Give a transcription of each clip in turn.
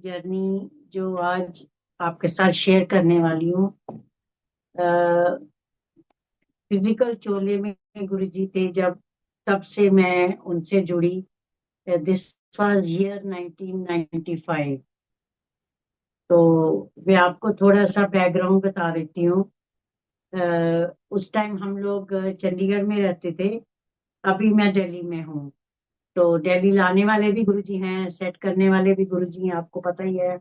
Journey जो आज आपके साथ शेयर करने वाली हूँ। फिजिकल चोले में गुरुजी थे जब, तब से मैं उनसे जुड़ी। This was year 1995। तो मैं आपको थोड़ा सा बैकग्राउंड बता देती हूँ। उस टाइम हम लोग चंडीगढ़ में रहते थे। अभी मैं दिल्ली में हूँ। तो दिल्ली लाने वाले भी गुरुजी हैं, सेट करने वाले भी गुरुजी हैं, आपको पता ही है।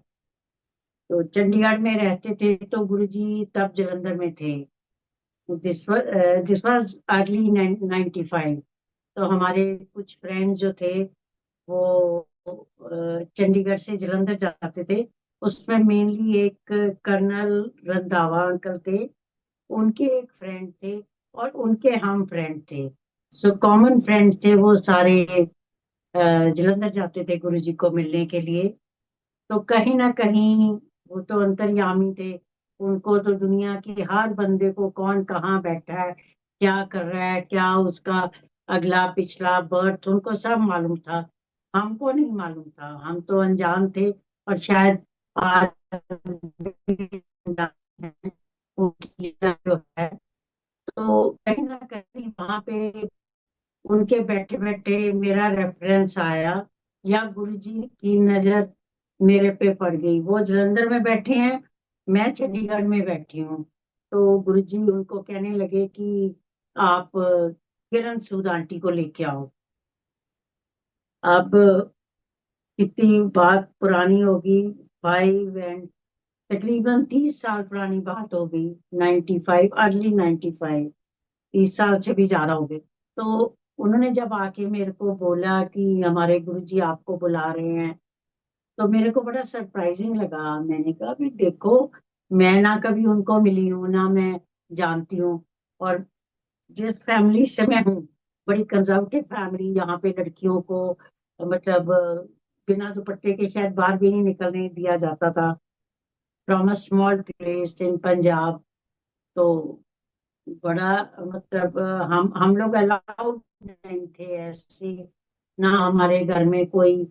तो चंडीगढ़ में रहते थे तो गुरुजी तब जलंधर में थे। This was early 95। तो हमारे कुछ फ्रेंड्स जो थे वो चंडीगढ़ से जलंधर जाते थे। उसमें मेनली एक कर्नल रंधावा अंकल थे, उनके एक फ्रेंड थे और उनके हम फ्रेंड थे। सो कॉमन फ्रेंड थे वो सारे। जलंधर जाते थे गुरुजी को मिलने के लिए। तो कहीं ना कहीं वो तो अंतर्यामी थे। उनको तो दुनिया की हर बंदे को कौन कहाँ बैठा है, क्या कर रहा है, क्या उसका अगला पिछला बर्थ, उनको सब मालूम था। हमको नहीं मालूम था, हम तो अनजान थे। और शायद आज भी अनजान हैं उनकी जो है। तो कहीं ना कहीं वहां पे उनके बैठे बैठे मेरा रेफरेंस आया, या गुरुजी की नजर मेरे पे पड़ गई। वो जलंधर में बैठे हैं, मैं चंडीगढ़ में बैठी हूँ। तो गुरुजी उनको कहने लगे कि आप किरण सूद आंटी को लेके आओ। अब कितनी बात पुरानी होगी, 5 एंड तकरीबन 30 साल पुरानी बात हो गई। 95, अर्ली 95, 30 साल से भी ज्यादा हो गए। तो उन्होंने जब आके मेरे को बोला कि हमारे गुरुजी आपको बुला रहे हैं, तो मेरे को बड़ा सरप्राइजिंग लगा। मैंने कहा भी देखो, मैं ना कभी उनको मिली हूँ ना मैं जानती हूँ। और जिस फैमिली से मैं हूँ, बड़ी कंजर्वेटिव फैमिली, यहाँ पे लड़कियों को मतलब बिना दुपट्टे के शायद बाहर भी नहीं निकलने दिया जाता था। From a small place in Punjab. तो बड़ा मतलब हम लोग अलाउड नहीं थे ऐसे। ना हमारे घर में कोई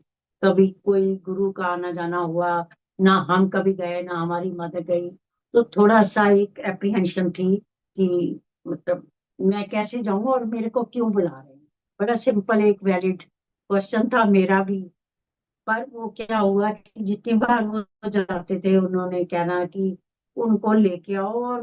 कभी कोई गुरु का आना जाना हुआ, ना हम कभी गए, ना हमारी मदर गई। तो थोड़ा सा एक एप्रीहेंशन थी कि मतलब मैं कैसे जाऊं और मेरे को क्यों बुला रहे हैं। बड़ा सिंपल एक वैलिड क्वेश्चन था मेरा भी। पर वो क्या हुआ कि जितनी बार वो जाते थे उन्होंने कहना कि उनको लेके आओ, और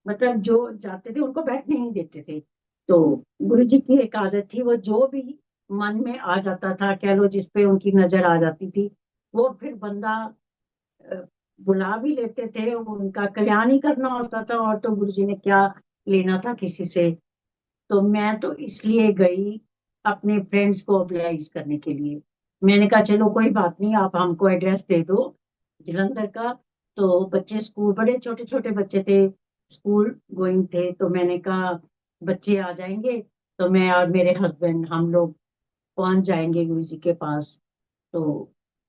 मतलब जो जाते थे उनको बैठने नहीं देते थे। तो गुरुजी की एक आदत थी, वो जो भी मन में आ जाता था, कह लो जिस पे उनकी नजर आ जाती थी, वो फिर बंदा अ, बुला भी लेते थे। उनका कल्याण ही करना होता था, और तो गुरुजी ने क्या लेना था किसी से। तो मैं तो इसलिए गई अपने फ्रेंड्स को ऑब्लाइज करने के लिए। मैंने कहा चलो कोई बात नहीं, आप हमको एड्रेस दे दो जलंधर का। तो बच्चे स्कूल, बड़े छोटे छोटे बच्चे थे, स्कूल गोइंग थे। तो मैंने कहा बच्चे आ जाएंगे तो मैं और मेरे हस्बैंड हम लोग पहुंच जाएंगे गुरु जी के पास। तो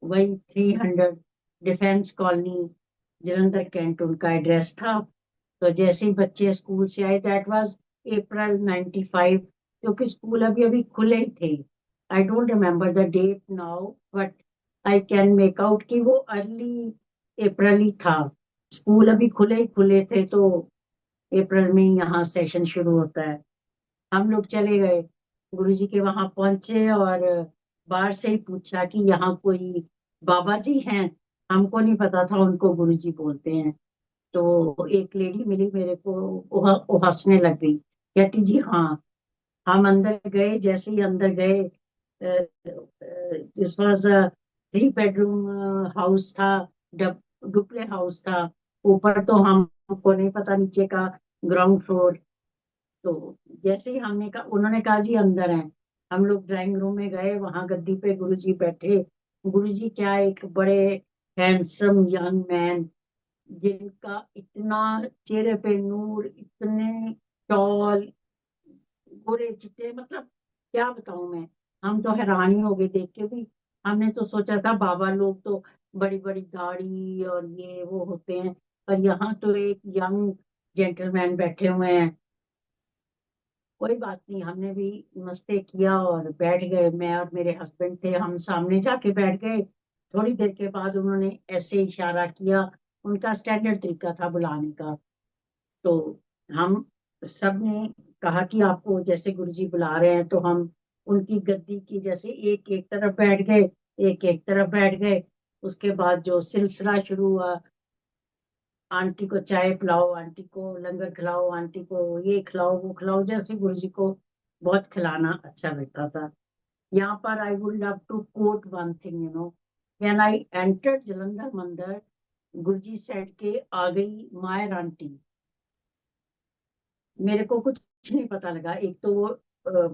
वही 300 डिफेंस कॉलोनी, जलंधर कैंट उनका एड्रेस था। तो जैसे ही बच्चे स्कूल से आए, दैट वाज अप्रैल 95, क्योंकि स्कूल अभी अभी खुले ही थे। I don't remember the date now, but I can make out कि वो अर्ली अप्रैल ही था। स्कूल अभी खुले ही खुले थे, तो अप्रैल में ही यहाँ सेशन शुरू होता है। हम लोग चले गए, गुरुजी के वहां पहुंचे, और बाहर से ही पूछा कि यहाँ कोई बाबा जी हैं। हमको नहीं पता था उनको गुरुजी बोलते हैं। तो एक लेडी मिली मेरे को, वो हंसने लग गई, कहती जी हाँ। हम अंदर गए, जैसे ही अंदर गए, दिस वाज 3 बेडरूम हाउस था, डुप्ले हाउस था। ऊपर तो हमको नहीं पता, नीचे का ग्राउंड फ्लोर। तो जैसे ही हमने कहा, उन्होंने कहा जी अंदर हैं। हम लोग ड्राइंग रूम में गए, वहां गद्दी पे गुरुजी बैठे। गुरुजी क्या, एक बड़े हैंडसम यंग मैन, जिनका इतना चेहरे पे नूर, इतने टॉल, गोरे चिट्टे, मतलब क्या बताऊं मैं। हम तो हैरान ही हो गए देख के भी। हमने तो सोचा था बाबा लोग तो बड़ी बड़ी गाड़ी और ये वो होते हैं, पर यहाँ तो एक यंग जेंटलमैन बैठे हुए हैं। कोई बात नहीं, हमने भी नमस्ते किया और बैठ गए। मैं और मेरे हस्बैंड थे, हम सामने जाके बैठ गए। थोड़ी देर के बाद उन्होंने ऐसे इशारा किया, उनका स्टैंडर्ड तरीका था बुलाने का। तो हम सब ने कहा कि आपको जैसे गुरुजी बुला रहे हैं, तो हम उनकी गद्दी की जैसे एक एक तरफ बैठ गए, एक एक तरफ बैठ गए। उसके बाद जो सिलसिला शुरू हुआ, आंटी को चाय पिलाओ, आंटी को लंगर खिलाओ, आंटी को ये खिलाओ वो खिलाओ, जैसे गुरुजी को बहुत खिलाना अच्छा लगता था। यहाँ पर I would love to quote one thing, when I entered Jalandhar mandir, Guruji said के आ गई मायर आंटी। मेरे को कुछ नहीं पता लगा। एक तो वो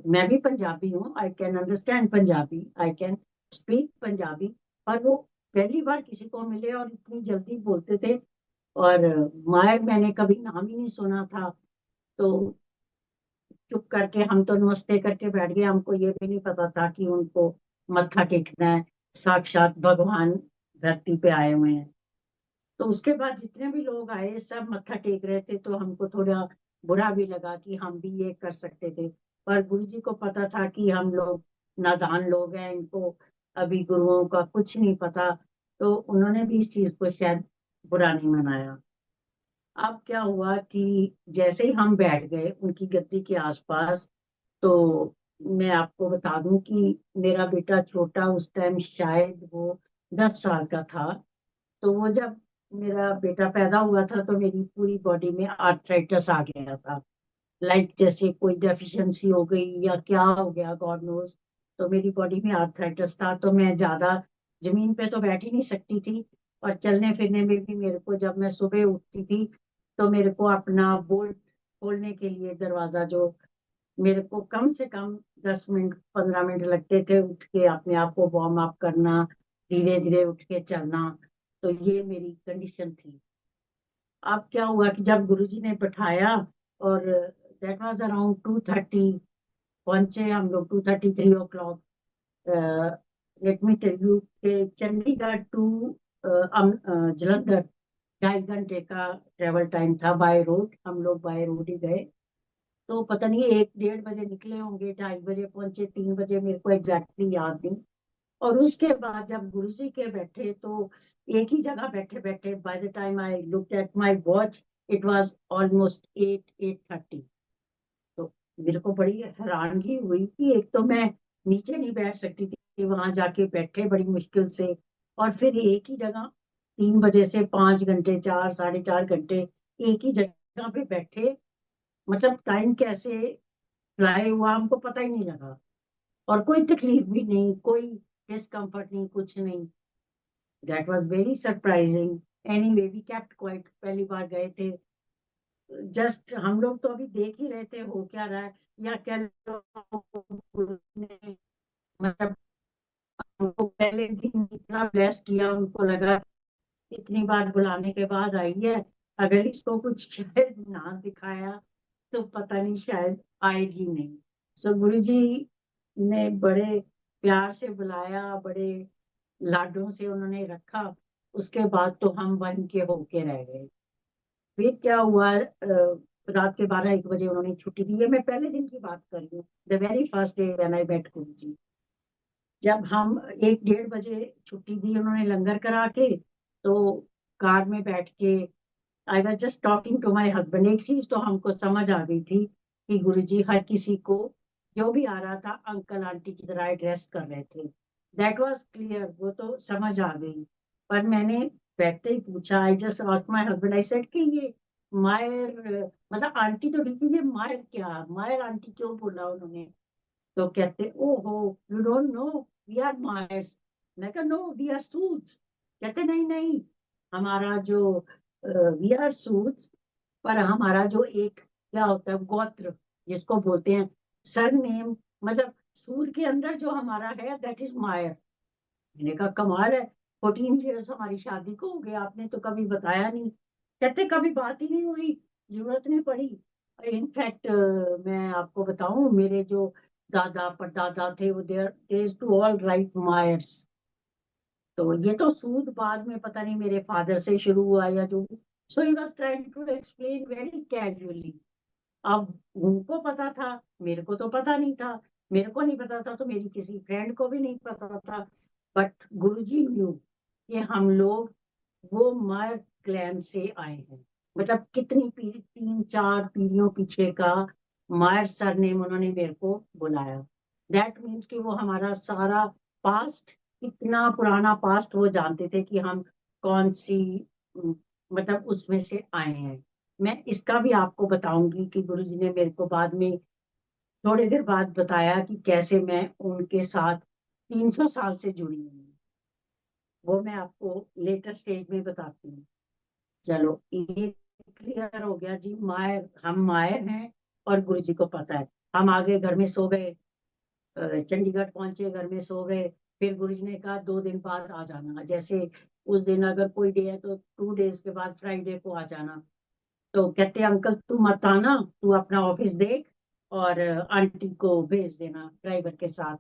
मैं भी पंजाबी हूँ, I can understand Punjabi, I can speak Punjabi, पर वो पहली बार किसी को मिले और इतनी जल्दी बोलते थे। और मायर मैंने कभी नाम ही नहीं सुना था। तो चुप करके हम तो नमस्ते करके बैठ गए, हमको ये भी नहीं पता था कि उनको मत्था टेकना है, साक्षात भगवान धरती पे आए हुए हैं। तो उसके बाद जितने भी लोग आए सब मत्था टेक रहे थे, तो हमको थोड़ा बुरा भी लगा कि हम भी ये कर सकते थे। पर गुरु जी को पता था कि हम लोग नादान लोग हैं, इनको अभी गुरुओं का कुछ नहीं पता, तो उन्होंने भी इस चीज को शायद बुरा नहीं मनाया। अब क्या हुआ कि जैसे ही हम बैठ गए उनकी गद्दी के आसपास, तो मैं आपको बता दूं कि मेरा बेटा छोटा उस टाइम शायद वो 10 साल का था। तो वो जब मेरा बेटा पैदा हुआ था, तो मेरी पूरी बॉडी में आर्थराइटिस आ गया था। लाइक जैसे कोई डेफिशिएंसी हो गई या क्या हो गया, गॉड नोज। तो मेरी बॉडी में आर्थराइटिस था, तो मैं ज्यादा जमीन पे तो बैठ ही नहीं सकती थी। और चलने फिरने में भी मेरे को, जब मैं सुबह उठती थी, तो मेरे को अपना बोल्ट खोलने के लिए दरवाजा जो, मेरे को कम से कम 10 मिनट 15 मिनट लगते थे उठ के अपने आप को वार्म अप करना, धीरे धीरे उठ के चलना। तो ये मेरी कंडीशन थी। अब क्या हुआ कि जब गुरुजी ने बैठाया, और दैट वाज अराउंड 2:30, पहुंचे हम लोग 2:33 o'clock। Let me tell you के चंडीगढ़ टू जलंधर 2.5 घंटे का ट्रेवल टाइम था बाय रोड, हम लोग बाय रोड ही गए। तो पता नहीं 1 1:30 बजे निकले होंगे, 2:30 बजे पहुंचे, 3 बजे, मेरे को एग्जैक्टली याद नहीं। और उसके बाद जब गुरुजी के बैठे, तो एक ही जगह बैठे बैठे, by the time I looked at my watch, it was almost 8:30। तो मेरे को बड़ी हैरानगी हुई कि एक तो मैं नीचे नहीं बैठ सकती थी, वहां जाके बैठे बड़ी मुश्किल से। और फिर एक ही जगह 3 बजे से 5 घंटे, 4 साढ़े 4 घंटे एक ही जगह पे बैठे, मतलब टाइम कैसे फ्लाई हुआ हमको पता ही नहीं लगा। और कोई तकलीफ भी नहीं, कोई डिस्कम्फर्ट नहीं, कुछ नहीं। That was very surprising. Anyway we kept quiet, पहली बार गए थे। जस्ट हम लोग तो अभी देख ही रहे थे हो क्या रहा है, या क्या ने, मतलब हमको पहले दिन इतना ब्लेस किया, उनको लगा इतनी बार बुलाने के बाद आई है, अगर इसको कुछ शायद ना दिखाया तो पता नहीं शायद आएगी नहीं। सो गुरु जी ने बड़े प्यार से बुलाया, बड़े लाडों से उन्होंने रखा। उसके बाद तो हम वहीं के होके रह गए। फिर क्या हुआ, रात के 12 1 बजे उन्होंने छुट्टी दी है, मैं पहले दिन की बात कर रही हूँ, the very first day when I met Guru ji. जब हम 1 1:30 बजे छुट्टी दी उन्होंने लंगर करा के, तो कार में बैठ के I was just talking to my husband. एक चीज तो हमको समझ आ गई थी कि गुरुजी हर किसी को, जो भी आ रहा था, अंकल आंटी की तरह एड्रेस कर रहे थे। दैट वाज क्लियर, वो तो समझ आ गई। पर मैंने बैठते ही पूछा, I just asked my husband, I said कि ये मायर, मतलब आंटी तो ठीक है, ये मायर क्या, मायर आंटी क्यों बोला उन्होंने? तो कहते ओहो, you don't know, we are Myers. मैं कहा नो, वी आर सूट्स। कहते नहीं नहीं, हमारा जो, वी आर सूट्स, पर हमारा जो एक क्या होता है गोत्र, जिसको बोलते हैं सर नेम, मतलब सूद के अंदर जो हमारा है दैट इज मायर। मैंने कहा कमाल है, 14 ईयर्स हमारी शादी को हो गया, आपने तो कभी बताया नहीं। कहते कभी बात ही नहीं हुई, जरूरत नहीं पड़ी। इनफैक्ट मैं आपको बताऊं, मेरे जो दादा परदादा थे, वो there too all right Myers. तो ये तो सूद बाद में पता नहीं मेरे फादर से शुरू हुआ या जो। So he was trying to explain very casually. अब उनको पता था, मेरे को तो पता नहीं था। मेरे को नहीं पता था तो मेरी किसी फ्रेंड को भी नहीं पता था। बट गुरुजी न्यू कि हम लोग वो मायर क्लैन से आए हैं। मतलब कितनी पीढ़ी, 3-4 पीढ़ियों पीछे का मायर सरनेम उन्होंने मेरे को बुलाया। दैट मीन्स कि वो हमारा सारा पास्ट, इतना पुराना पास्ट वो जानते थे कि हम कौन सी उम, मतलब उसमें से आए हैं। मैं इसका भी आपको बताऊंगी कि गुरुजी ने मेरे को बाद में थोड़ी देर बाद बताया कि कैसे मैं उनके साथ 300 साल से जुड़ी हुई हूँ। वो मैं आपको लेटर स्टेज में बताती हूँ। चलो ये क्लियर हो गया जी, मायर, हम मायर हैं और गुरु जी को पता है। हम आगे घर में सो गए, चंडीगढ़ पहुंचे, घर में सो गए। फिर गुरु जी ने कहा 2 दिन बाद आ जाना, जैसे उस दिन अगर कोई डे है तो 2 डेज के बाद फ्राइडे को आ जाना। तो कहते अंकल तू मत आना, तू अपना ऑफिस देख और आंटी को भेज देना ड्राइवर के साथ।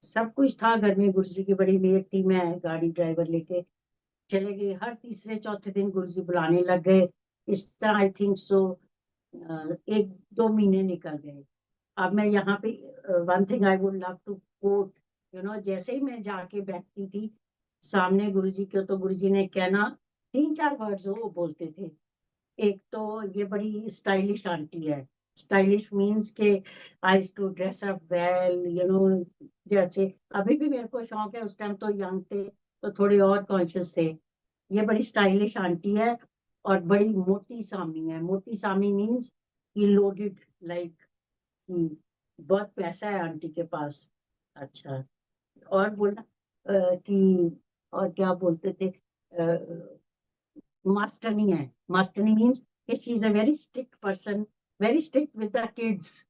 सब कुछ था घर में, गुरुजी की बड़ी मेहर थी। मैं गाड़ी ड्राइवर लेके चले गए। हर तीसरे चौथे दिन गुरुजी बुलाने लग गए। इस तरह आई थिंक सो 1-2 महीने निकल गए। अब मैं यहाँ पे one thing I would love to quote, जैसे ही मैं जाके बैठती थी सामने गुरुजी के, तो गुरुजी ने कहना 3-4 वर्ड्स वो बोलते थे। एक तो ये बड़ी स्टाइलिश आंटी है। स्टाइलिश मीन्स के आई टू ड्रेस अप वेल, जैसे अभी भी मेरे को शौक है, उस टाइम तो यंग थे तो थोड़े और कॉन्शियस थे। ये बड़ी स्टाइलिश आंटी है और बड़ी मोटी सामी है। मोटी सामी मीन्स ही लोडेड, लाइक बहुत पैसा है आंटी के पास। अच्छा, और बोलना कि और क्या बोलते थे, मास्टरनी है। मास्टरनी मीन्स कि she is a very strict person, very strict with the kids.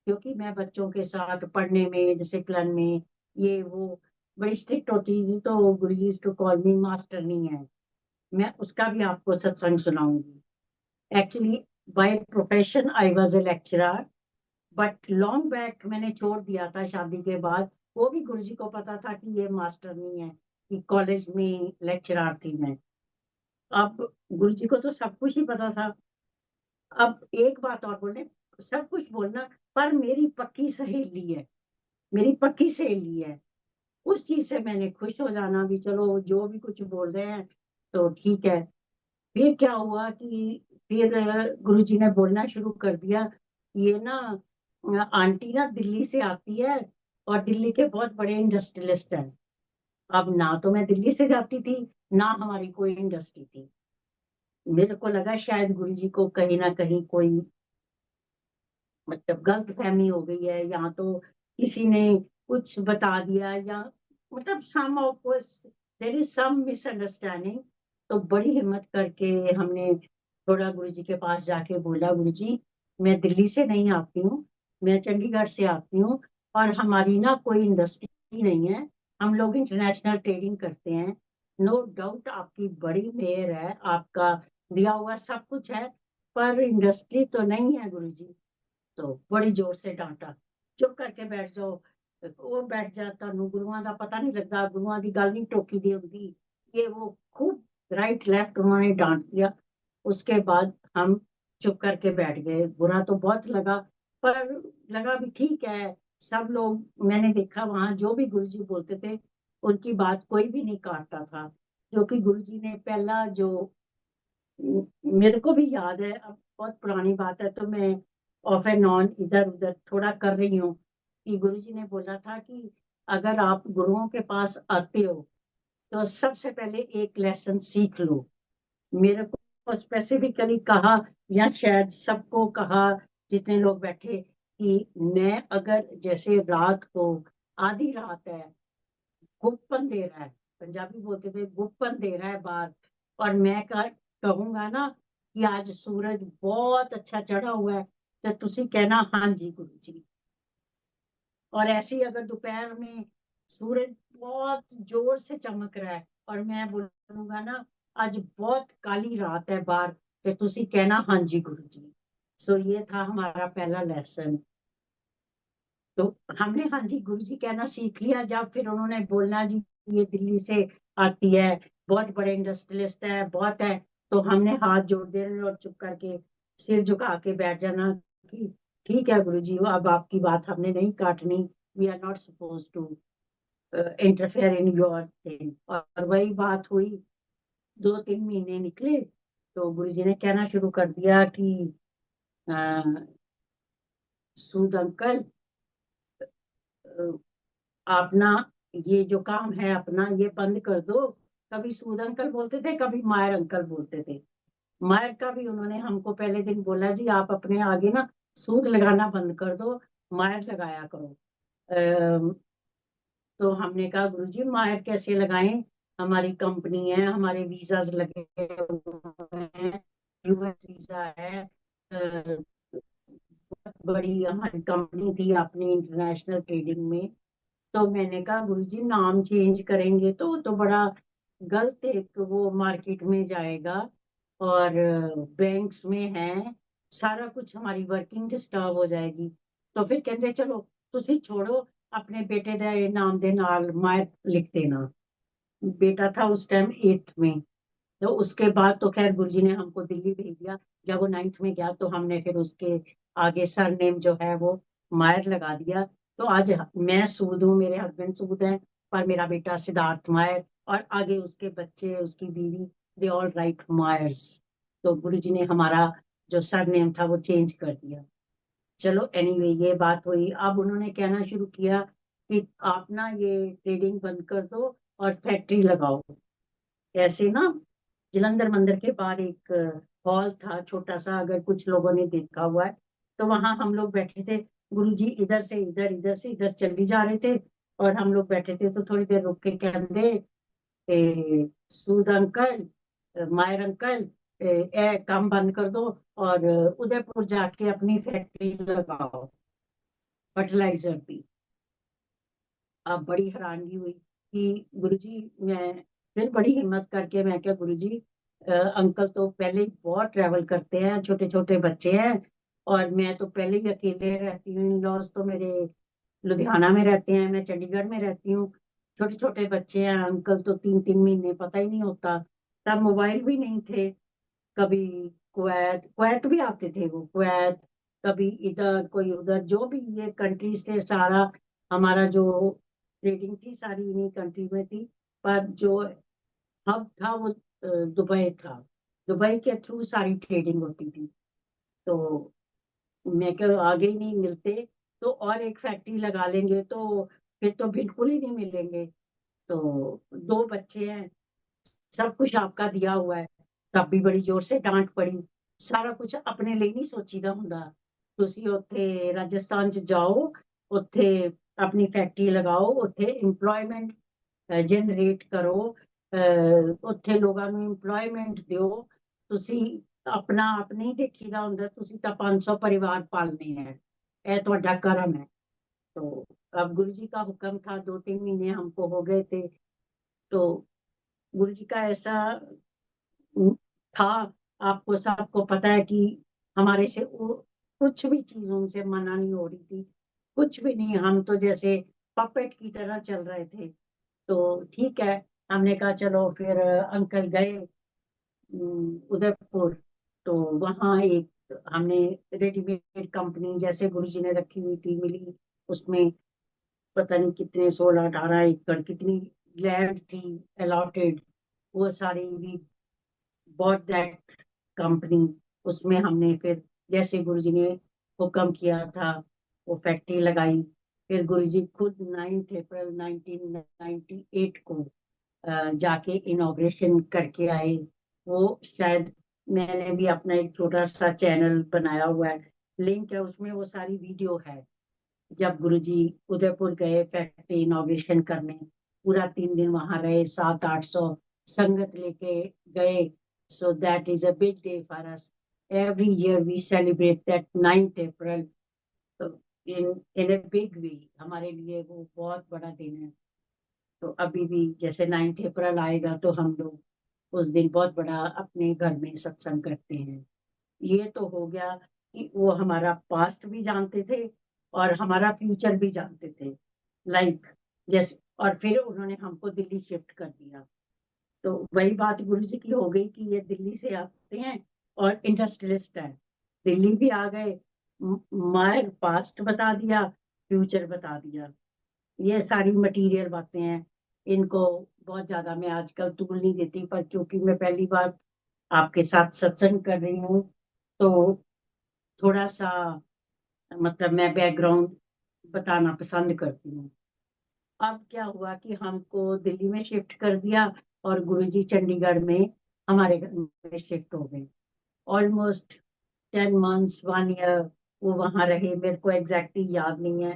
क्योंकि मैं बच्चों के साथ पढ़ने में, डिसिप्लिन में, ये वो बड़ी स्ट्रिक्ट होती थी, तो गुरुजी टू कॉल मी मास्टरनी है। मैं उसका भी आपको सत्संग सुनाऊंगी। Actually by profession I was a lecturer, but long back मैंने छोड़ दिया था शादी के बाद। वो भी गुरुजी को पता था कि ये मास्टरनी है, कि कॉलेज में लेक्चरर थी मैं। अब गुरुजी को तो सब कुछ ही पता था। अब एक बात और बोले, सब कुछ बोलना, पर मेरी पक्की सहेली है, मेरी पक्की सहेली है, उस चीज से मैंने खुश हो जाना भी, चलो जो भी कुछ बोल रहे हैं तो ठीक है। फिर क्या हुआ कि फिर गुरुजी ने बोलना शुरू कर दिया, ये ना आंटी ना दिल्ली से आती है और दिल्ली के बहुत बड़े इंडस्ट्रियलिस्ट हैं। अब ना तो मैं दिल्ली से जाती थी, ना हमारी कोई इंडस्ट्री थी। मेरे को लगा शायद गुरुजी को कहीं ना कहीं कोई मतलब गलत फहमी हो गई है, या तो किसी ने कुछ बता दिया, या मतलब some of there is some misunderstanding. तो बड़ी हिम्मत करके हमने थोड़ा गुरुजी के पास जाके बोला, गुरुजी मैं दिल्ली से नहीं आती हूँ, मैं चंडीगढ़ से आती हूँ, और हमारी ना कोई इंडस्ट्री नहीं है, हम लोग इंटरनेशनल ट्रेडिंग करते हैं। नो डाउट आपकी बड़ी मेहर है, आपका दिया हुआ सब कुछ है, पर इंडस्ट्री तो नहीं है गुरुजी। तो बड़ी जोर से डांटा, चुप करके बैठ जाओ। वो बैठ जाता, गुरुआं का पता नहीं लगता, गुरुआं की गल नहीं टोकी दी होंगी, ये वो खूब राइट लेफ्ट उन्होंने डांट दिया। उसके बाद हम चुप करके बैठ गए। बुरा तो बहुत लगा, पर लगा भी ठीक है। सब लोग, मैंने देखा वहां जो भी गुरुजी बोलते थे उनकी बात कोई भी नहीं काटता था, क्योंकि गुरुजी ने पहला जो, मेरे को भी याद है, अब बहुत पुरानी बात है तो मैं ऑफ एंड ऑन इधर उधर थोड़ा कर रही हूँ, कि गुरुजी ने बोला था कि अगर आप गुरुओं के पास आते हो तो सबसे पहले एक लेसन सीख लो। मेरे को स्पेसिफिकली कहा, या शायद सबको कहा जितने लोग बैठे, कि मैं अगर जैसे रात को आधी रात है, गुप्पन दे रहा है, पंजाबी बोलते थे गुप्पन दे रहा है बाहर, और मैं कहूंगा ना कि आज सूरज बहुत अच्छा चढ़ा हुआ है, तो तुसी कहना हाँ जी गुरु जी। और ऐसे ही अगर दोपहर में सूरज बहुत जोर से चमक रहा है और मैं बोलूंगा ना आज बहुत काली रात है बाहर, तो तुसी कहना हाँ जी गुरु जी। सो ये था हमारा पहला लेसन। तो हमने हाँ जी गुरु जी कहना सीख लिया। जब फिर उन्होंने बोलना जी ये दिल्ली से आती है, बहुत बड़े इंडस्ट्रियलिस्ट है, बहुत है, तो हमने हाथ जोड़ देने और चुप करके सिर झुका के बैठ जाना कि ठीक है गुरु जी, अब आपकी बात हमने नहीं काटनी, we are not suppose to. Interfere in your thing. और वही बात हुई, 2-3 महीने निकले तो गुरुजी ने कहना शुरू कर दिया कि अ, सूद अंकल, आप ना ये जो काम है अपना ये बंद कर दो। कभी सूद अंकल बोलते थे, कभी मायर अंकल बोलते थे। मायर का भी उन्होंने हमको पहले दिन बोला, जी आप अपने आगे ना सूद लगाना बंद कर दो, मायर लगाया करो। तो हमने कहा गुरुजी मायर कैसे लगाएं, हमारी कंपनी है, हमारे वीजाज लगे हुए हैं, यूएस वीजा है, बहुत बड़ी हमारी कंपनी थी अपनी इंटरनेशनल ट्रेडिंग में। तो मैंने कहा गुरुजी नाम चेंज करेंगे तो बड़ा गलत एक वो मार्केट में जाएगा, और बैंक्स में है, सारा कुछ हमारी वर्किंग डिस्टर्ब हो जाएगी। तो फिर कहते चलो तुसी छोड़ो, अपने बेटे दे नाम दे नाल मायर लिख देना। बेटा था उस टाइम 8th में। तो उसके बाद तो खैर गुरुजी ने हमको दिल्ली भेज दिया। जब वो 9th में गया तो हमने फिर उसके आगे सरनेम जो है वो मायर लगा दिया। तो आज मैं सूद हूँ, मेरे हस्बैंड सूद हैं, पर मेरा बेटा सिद्धार्थ मायर, और आगे उसके बच्चे, उसकी बीवी, दे ऑल राइट मायर्स। तो गुरुजी ने हमारा जो सरनेम था वो चेंज कर दिया। चलो एनीवे ये बात हुई। अब उन्होंने कहना शुरू किया कि आप ना ये ट्रेडिंग बंद कर दो और फैक्ट्री लगाओ। ऐसे ना जलंधर मंदिर के बाहर एक हॉल था छोटा सा, अगर कुछ लोगों ने देखा हुआ है, तो वहां हम लोग बैठे थे। गुरुजी इधर से इधर, इधर से इधर चली जा रहे थे, और हम लोग बैठे थे। तो थोड़ी देर रुक के कहते, सूद अंकल, मायर अंकल, काम बंद कर दो और उदयपुर जाके अपनी फैक्ट्री लगाओ फर्टिलाइजर की। अब बड़ी हैरानगी हुई कि गुरुजी, मैं फिर बड़ी हिम्मत करके मैं क्या गुरुजी, अंकल तो पहले ही बहुत ट्रैवल करते हैं, छोटे छोटे बच्चे हैं, और मैं तो पहले ही अकेले रहती हूँ, इन लॉज तो मेरे लुधियाना में रहते हैं, मैं चंडीगढ़ में रहती हूँ, छोटे छोटे बच्चे हैं, अंकल तो 3-3 महीने पता ही नहीं होता। तब मोबाइल भी नहीं थे। कभी कुवैत कुवैत भी आते थे वो, कुवैत, कभी इधर कोई उधर, जो भी ये कंट्रीज थे सारा, हमारा जो ट्रेडिंग थी सारी इन्हीं कंट्री में थी। पर जो हब था वो दुबई था। दुबई के थ्रू सारी ट्रेडिंग होती थी। तो मैं क्या आगे ही नहीं मिलते, तो और एक फैक्ट्री लगा लेंगे तो फिर तो बिल्कुल ही नहीं मिलेंगे। तो 2 बच्चे हैं, सब कुछ आपका दिया हुआ है। तब भी बड़ी जोर से डांट पड़ी। सारा कुछ अपने लिए नहीं सोचीदा हुंदा। ਤੁਸੀਂ ਉੱਥੇ ਰਾਜਸਥਾਨ ਚ ਜਾਓ, ਉੱਥੇ ਆਪਣੀ ਫੈਕਟਰੀ ਲਗਾਓ, ਉੱਥੇ EMPLOYMENT ਜਨਰੇਟ ਕਰੋ, ਉੱਥੇ ਲੋਕਾਂ ਨੂੰ EMPLOYMENT ਦਿਓ। ਤੁਸੀਂ ਆਪਣਾ ਆਪ ਨਹੀਂ ਦੇਖੀਦਾ ਹੁੰਦਾ, ਤੁਸੀਂ ਤਾਂ 500 परिवार पालने हैं, ਇਹ ਤੁਹਾਡਾ ਕਰਮ है। तो अब गुरु जी का हुक्म था, 2-3 महीने हमको हो गए थे। तो गुरु जी का ऐसा था, आपको सबको पता है कि हमारे से कुछ भी चीज उनसे मना नहीं हो रही थी, कुछ भी नहीं। हम तो जैसे पपेट की तरह चल रहे थे। तो ठीक है, हमने कहा चलो फिर अंकल गए उदयपुर। तो वहाँ एक हमने रेडीमेड कंपनी जैसे गुरुजी ने रखी हुई थी मिली, उसमें पता नहीं कितने 16-18 एकड़ कितनी लैंड थी अलॉटेड, वो सारी भी बॉट दैट कंपनी। उसमें हमने फिर जैसे गुरुजी ने हुक्म किया था वो फैक्ट्री लगाई। फिर गुरुजी खुद 9 अप्रैल 1998 को जाके इनॉग्रेशन करके आए। वो शायद मैंने भी अपना एक छोटा सा चैनल बनाया हुआ है, लिंक है उसमें, वो सारी वीडियो है। जब गुरुजी उदयपुर गए फैक्ट्री इनॉग्रेशन करने, पूरा 3 दिन वहां रहे, 700-800 संगत लेके गए। So that is a big day for us. Every year we celebrate that 9th April in in a big way. हमारे लिए वो बहुत बड़ा दिन है। तो अभी भी जैसे 9th अप्रैल आएगा तो हम लोग उस दिन बहुत बड़ा अपने घर में सत्संग करते हैं। ये तो हो गया कि वो हमारा पास्ट भी जानते थे और हमारा फ्यूचर भी जानते थे, लाइक जैसे। और फिर उन्होंने हमको दिल्ली शिफ्ट कर दिया। तो वही बात गुरु जी की हो गई कि ये दिल्ली से आते हैं और इंडस्ट्रियलिस्ट है। दिल्ली भी आ गए, मायर पास्ट बता दिया, फ्यूचर बता दिया। ये सारी मटेरियल बातें हैं, इनको बहुत ज्यादा मैं आजकल तूल नहीं देती, पर क्योंकि मैं पहली बार आपके साथ सत्संग कर रही हूँ, तो थोड़ा सा मतलब मैं बैकग्राउंड बताना पसंद करती हूँ। अब क्या हुआ कि हमको दिल्ली में शिफ्ट कर दिया, और गुरुजी चंडीगढ़ में हमारे घर में शिफ्ट हो गए। ऑलमोस्ट 10 मंथ्स 1 ईयर वो वहां रहे, मेरे को एग्जैक्टली याद नहीं है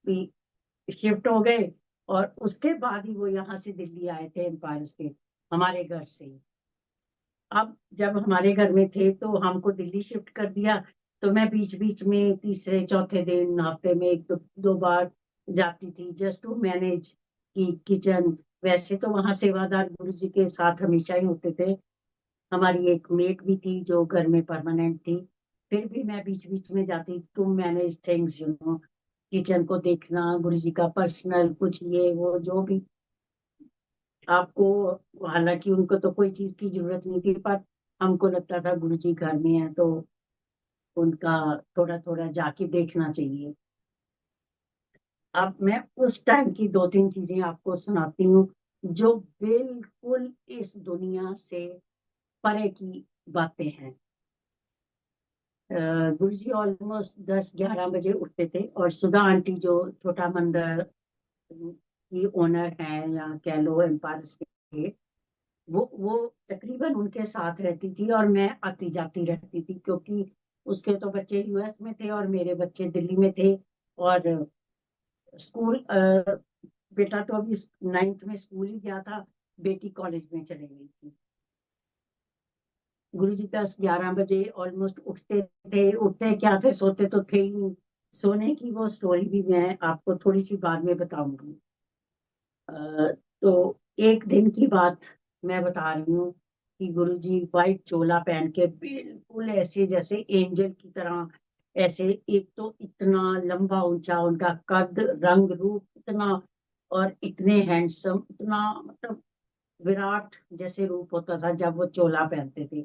कि शिफ्ट हो गए। और उसके बाद ही वो यहाँ से दिल्ली आए थे एम्पायर स्टेट, हमारे घर से ही। अब जब हमारे घर में थे तो हमको दिल्ली शिफ्ट कर दिया, तो मैं बीच बीच में तीसरे चौथे दिन हफ्ते में एक दो बार जाती थी, जस्ट टू मैनेज की किचन। वैसे तो वहाँ सेवादार गुरु जी के साथ हमेशा ही होते थे, हमारी एक मेट भी थी जो घर में परमानेंट थी। फिर भी मैं बीच बीच में जाती टू मैनेज थिंग्स, किचन को देखना, गुरु जी का पर्सनल कुछ ये वो जो भी आपको। हालांकि उनको तो कोई चीज की जरूरत नहीं थी, पर हमको लगता था गुरु जी घर में है तो उनका थोड़ा थोड़ा जाके देखना चाहिए। अब मैं उस टाइम की 2-3 चीजें आपको सुनाती हूँ, जो बिल्कुल इस दुनिया से परे की बातें हैं। गुरु जी ऑलमोस्ट 10-11 बजे उठते थे, और सुधा आंटी जो छोटा मंदिर की ओनर है, या कह लो एम्पायर स्टेट, वो तकरीबन उनके साथ रहती थी, और मैं आती जाती रहती थी, क्योंकि उसके तो बच्चे यूएस में थे और मेरे बच्चे दिल्ली में थे। और स्कूल बेटा तो अभी 9th में स्कूल ही गया था, बेटी कॉलेज में चले गई थी। गुरुजी 10-11 बजे ऑलमोस्ट उठते थे। उठते क्या थे, सोते तो थे ही नहीं। सोने की वो स्टोरी भी मैं आपको थोड़ी सी बाद में बताऊंगी। तो एक दिन की बात मैं बता रही हूँ कि गुरुजी व्हाइट चोला पहन के बिल्कुल ऐसे जैसे एंजल की तरह, ऐसे एक तो इतना लंबा ऊंचा उनका कद, रंग रूप इतना, और इतने हैंडसम, इतना मतलब विराट जैसे रूप होता था जब वो चोला पहनते थे।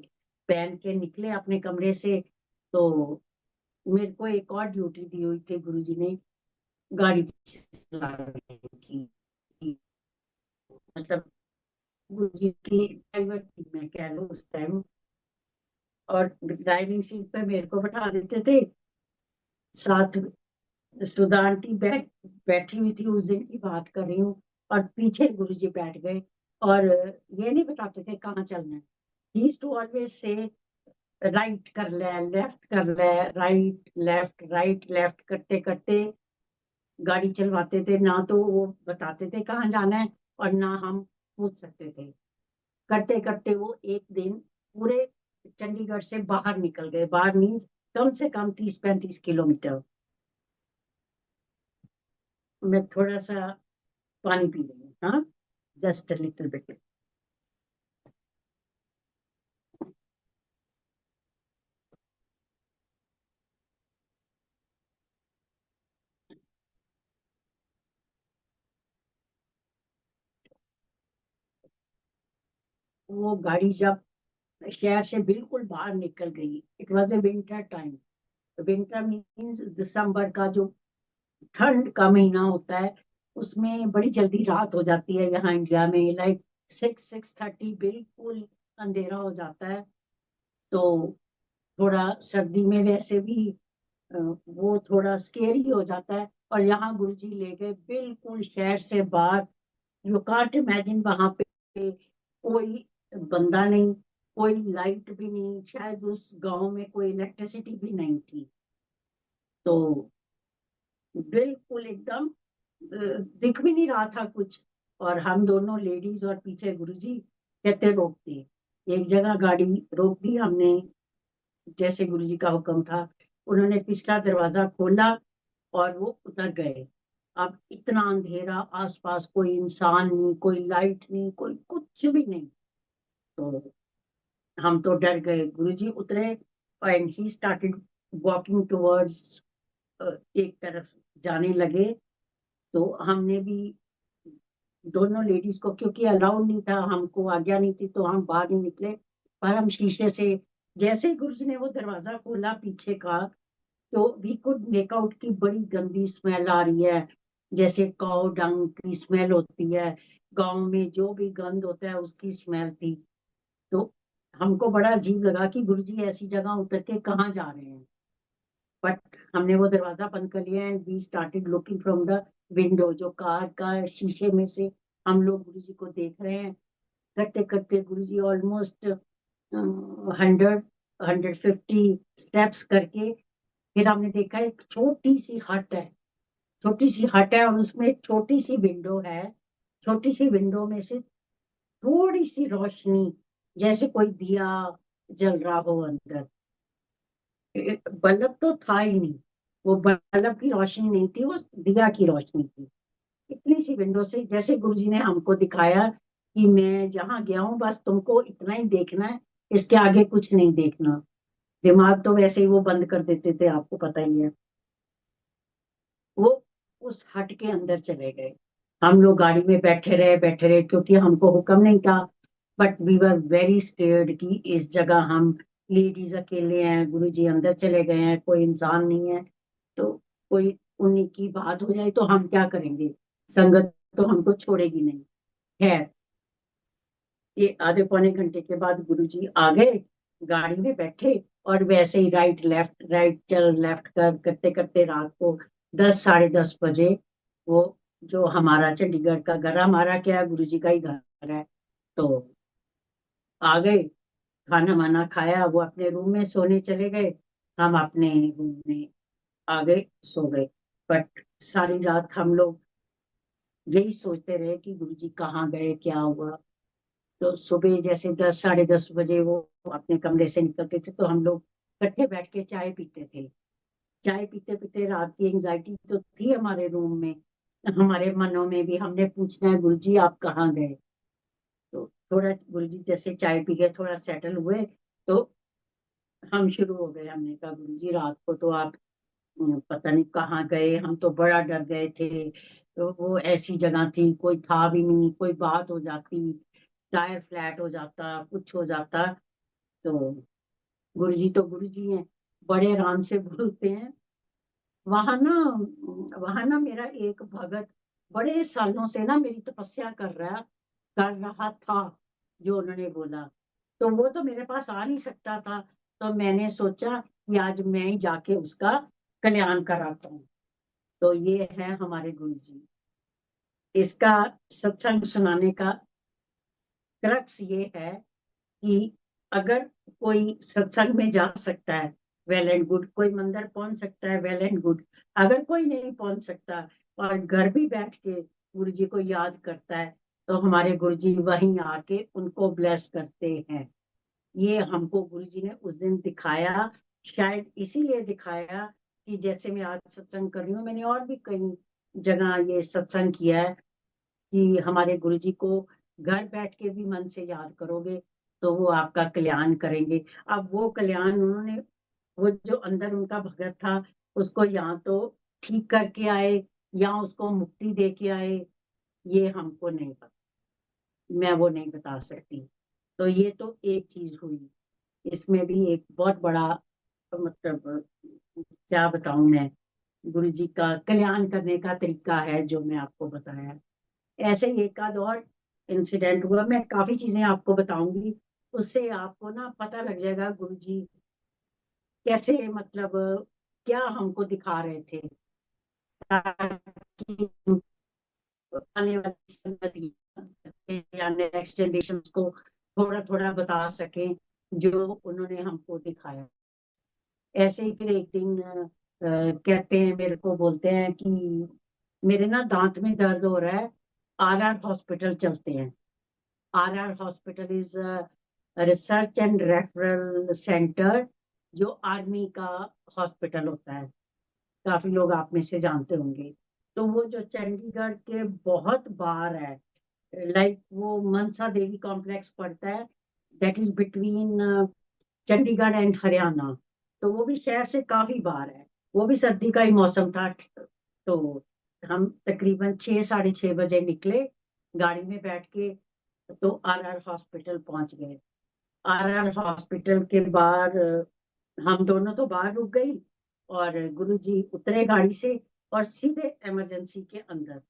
पहन के निकले अपने कमरे से, तो मेरे को एक और ड्यूटी दी हुई थी गुरुजी ने, गाड़ी चलाने की। मतलब गुरुजी की ड्राइवर थी मैं, कह लो उस टाइम। और ड्राइविंग सीट पे मेरे को बैठा देते थे, साथ सुधा आंटी बैठी हुई थी, उस दिन की बात कर रही हूँ। और पीछे गुरुजी बैठ गए, और ये नहीं बताते थे कहाँ चलना है। ही टू ऑलवेज से राइट कर ले, लेफ्ट कर ले, राइट लेफ्ट करते करते गाड़ी चलवाते थे। ना तो वो बताते थे कहाँ जाना है, और ना हम पूछ सकते थे। करते करते वो एक दिन पूरे चंडीगढ़ से बाहर निकल गए। बाहर मीन्स कम से कम 30-35 किलोमीटर। मैं थोड़ा सा पानी पी रही हूँ, हाँ, जस्ट लिटिल बिट। वो गाड़ी जब शहर से बिल्कुल बाहर निकल गई, it was a winter time. Winter means दिसंबर का जो ठंड का महीना होता है, उसमें बड़ी जल्दी रात हो जाती है यहाँ इंडिया में, लाइक 6-6:30 बिल्कुल अंधेरा हो जाता है। तो थोड़ा सर्दी में वैसे भी वो थोड़ा स्केरी हो जाता है। और यहाँ गुरुजी ले गए बिल्कुल शहर से बाहर। यू कांट इमेजिन, वहां पे कोई बंदा नहीं, कोई लाइट भी नहीं, शायद उस गांव में कोई इलेक्ट्रिसिटी भी नहीं थी। तो बिल्कुल एकदम दिख भी नहीं रहा था कुछ। और हम दोनों लेडीज और पीछे गुरुजी, कहते रोकते। एक जगह गाड़ी रोक दी हमने, जैसे गुरुजी का हुक्म था। उन्होंने पिछला दरवाजा खोला और वो उतर गए। अब इतना अंधेरा, आसपास कोई इंसान नहीं, कोई लाइट नहीं, कोई कुछ भी नहीं। तो हम तो डर गए। गुरुजी उतरे, and he started walking towards, एक तरफ जाने लगे। तो हमने भी दोनों लेडीज को, क्योंकि अलाउड नहीं था, हमको आज्ञा नहीं थी, तो हम बाहर नहीं निकले। पर हम शीशे से, जैसे ही गुरुजी ने वो दरवाजा खोला पीछे का, तो वी कुड मेक आउट की बड़ी गंदी स्मेल आ रही है। जैसे कौ डंग की स्मेल होती है, गांव में जो भी गंद होता है उसकी स्मेल थी। तो हमको बड़ा अजीब लगा कि गुरुजी ऐसी जगह उतर के कहाँ जा रहे हैं। बट हमने वो दरवाजा बंद कर लिया and we started looking from the window, जो कार का शीशे में से हम लोग गुरुजी को देख रहे हैं। करते करते गुरुजी ऑलमोस्ट 150 स्टेप्स करके फिर हमने देखा एक छोटी सी हट है। छोटी सी हट है और उसमें एक छोटी सी विंडो है। छोटी सी विंडो में से थोड़ी सी रोशनी, जैसे कोई दिया जल रहा हो अंदर। बल्ब तो था ही नहीं, वो बल्ब की रोशनी नहीं थी, वो दिया की रोशनी थी। इतनी सी विंडो से जैसे गुरुजी ने हमको दिखाया कि मैं जहां गया हूं बस तुमको इतना ही देखना है, इसके आगे कुछ नहीं देखना। दिमाग तो वैसे ही वो बंद कर देते थे, आपको पता ही है। वो उस हट के अंदर चले गए। हम लोग गाड़ी में बैठे रहे क्योंकि हमको हुक्म नहीं था। But we were very scared कि इस जगह हम लेडीज अकेले हैं, गुरुजी अंदर चले गए हैं, कोई इंसान नहीं है। तो कोई उन्हीं की बात हो जाए तो हम क्या करेंगे, संगत तो हमको छोड़ेगी नहीं। खैर, ये आधे पौने घंटे के बाद गुरुजी आ गए, गाड़ी में बैठे और वैसे ही राइट चल लेफ्ट करते करते रात को 10 साढ़े 10 बजे वो, जो हमारा चंडीगढ़ का घर, हमारा क्या है, गुरुजी का ही घर है, तो आ गए। खाना वाना खाया, वो अपने रूम में सोने चले गए, हम अपने रूम में आ गए, सो गए। बट सारी रात हम लोग यही सोचते रहे कि गुरुजी कहाँ गए, क्या हुआ। तो सुबह जैसे 10 साढ़े 10 बजे वो अपने कमरे से निकलते थे तो हम लोग इकट्ठे बैठ के चाय पीते थे। चाय पीते पीते रात की एंजाइटी तो थी हमारे रूम में, हमारे मनों में भी, हमने पूछना है गुरुजी आप कहाँ गए। तो थोड़ा गुरुजी जैसे चाय पी के थोड़ा सेटल हुए तो हम शुरू हो गए। हमने कहा गुरुजी रात को तो आप पता नहीं कहाँ गए, हम तो बड़ा डर गए थे। तो वो ऐसी जगह थी, कोई था भी नहीं, कोई बात हो जाती, टायर फ्लैट हो जाता, कुछ हो जाता। तो गुरुजी तो गुरुजी हैं, बड़े आराम से बोलते हैं। वहां ना वहां ना मेरा एक भगत बड़े सालों से ना मेरी तपस्या कर रहा था, जो उन्होंने बोला। तो वो तो मेरे पास आ नहीं सकता था, तो मैंने सोचा कि आज मैं ही जाके उसका कल्याण कराता हूँ। तो ये है हमारे गुरुजी। इसका सत्संग सुनाने का क्रक्स ये है कि अगर कोई सत्संग में जा सकता है, वेल एंड गुड, कोई मंदिर पहुंच सकता है, वेल एंड गुड। अगर कोई नहीं पहुंच सकता और घर भी बैठ के गुरु जी को याद करता है, तो हमारे गुरु जी वहीं आके उनको ब्लेस करते हैं। ये हमको गुरु जी ने उस दिन दिखाया, शायद इसीलिए दिखाया कि जैसे मैं आज सत्संग कर रही हूँ, मैंने और भी कई जगह ये सत्संग किया है कि हमारे गुरु जी को घर बैठ के भी मन से याद करोगे तो वो आपका कल्याण करेंगे। अब वो कल्याण उन्होंने, वो जो अंदर उनका भगत था, उसको या तो ठीक करके आए या उसको मुक्ति दे के आए, ये हमको नहीं पता, मैं वो नहीं बता सकती। तो ये तो एक चीज हुई। इसमें भी एक बहुत बड़ा, मतलब क्या बताऊं मैं, गुरु जी का कल्याण करने का तरीका है जो मैं आपको बताया। ऐसे ही एक आध और इंसिडेंट हुआ, मैं काफी चीजें आपको बताऊंगी, उससे आपको ना पता लग जाएगा गुरुजी कैसे, मतलब क्या हमको दिखा रहे थे, ताकि आने वाली संगति या नेक्स्ट जनरेशन को थोड़ा थोड़ा बता सके जो उन्होंने हमको दिखाया। ऐसे ही फिर एक दिन कहते हैं, मेरे को बोलते हैं कि मेरे ना दांत में दर्द हो रहा है, आर हॉस्पिटल चलते हैं। R hospital is research and referral centre, जो आर्मी का हॉस्पिटल होता है, काफी लोग आप में से जानते होंगे। तो वो जो चंडीगढ़ के बहुत बाहर है, लाइक वो मनसा देवी कॉम्प्लेक्स पड़ता है, that is between Chandigarh and Haryana. तो वो भी शहर से काफी बाहर है, वो भी सर्दी का ही मौसम था। तो हम तकरीबन 6 साढ़े 6 बजे निकले गाड़ी में बैठ के, तो आर हॉस्पिटल पहुंच गए। आर हॉस्पिटल के बाहर हम दोनों तो बाहर रुक गई और गुरुजी उतरे गाड़ी से और सीधे इमरजेंसी के अंदर।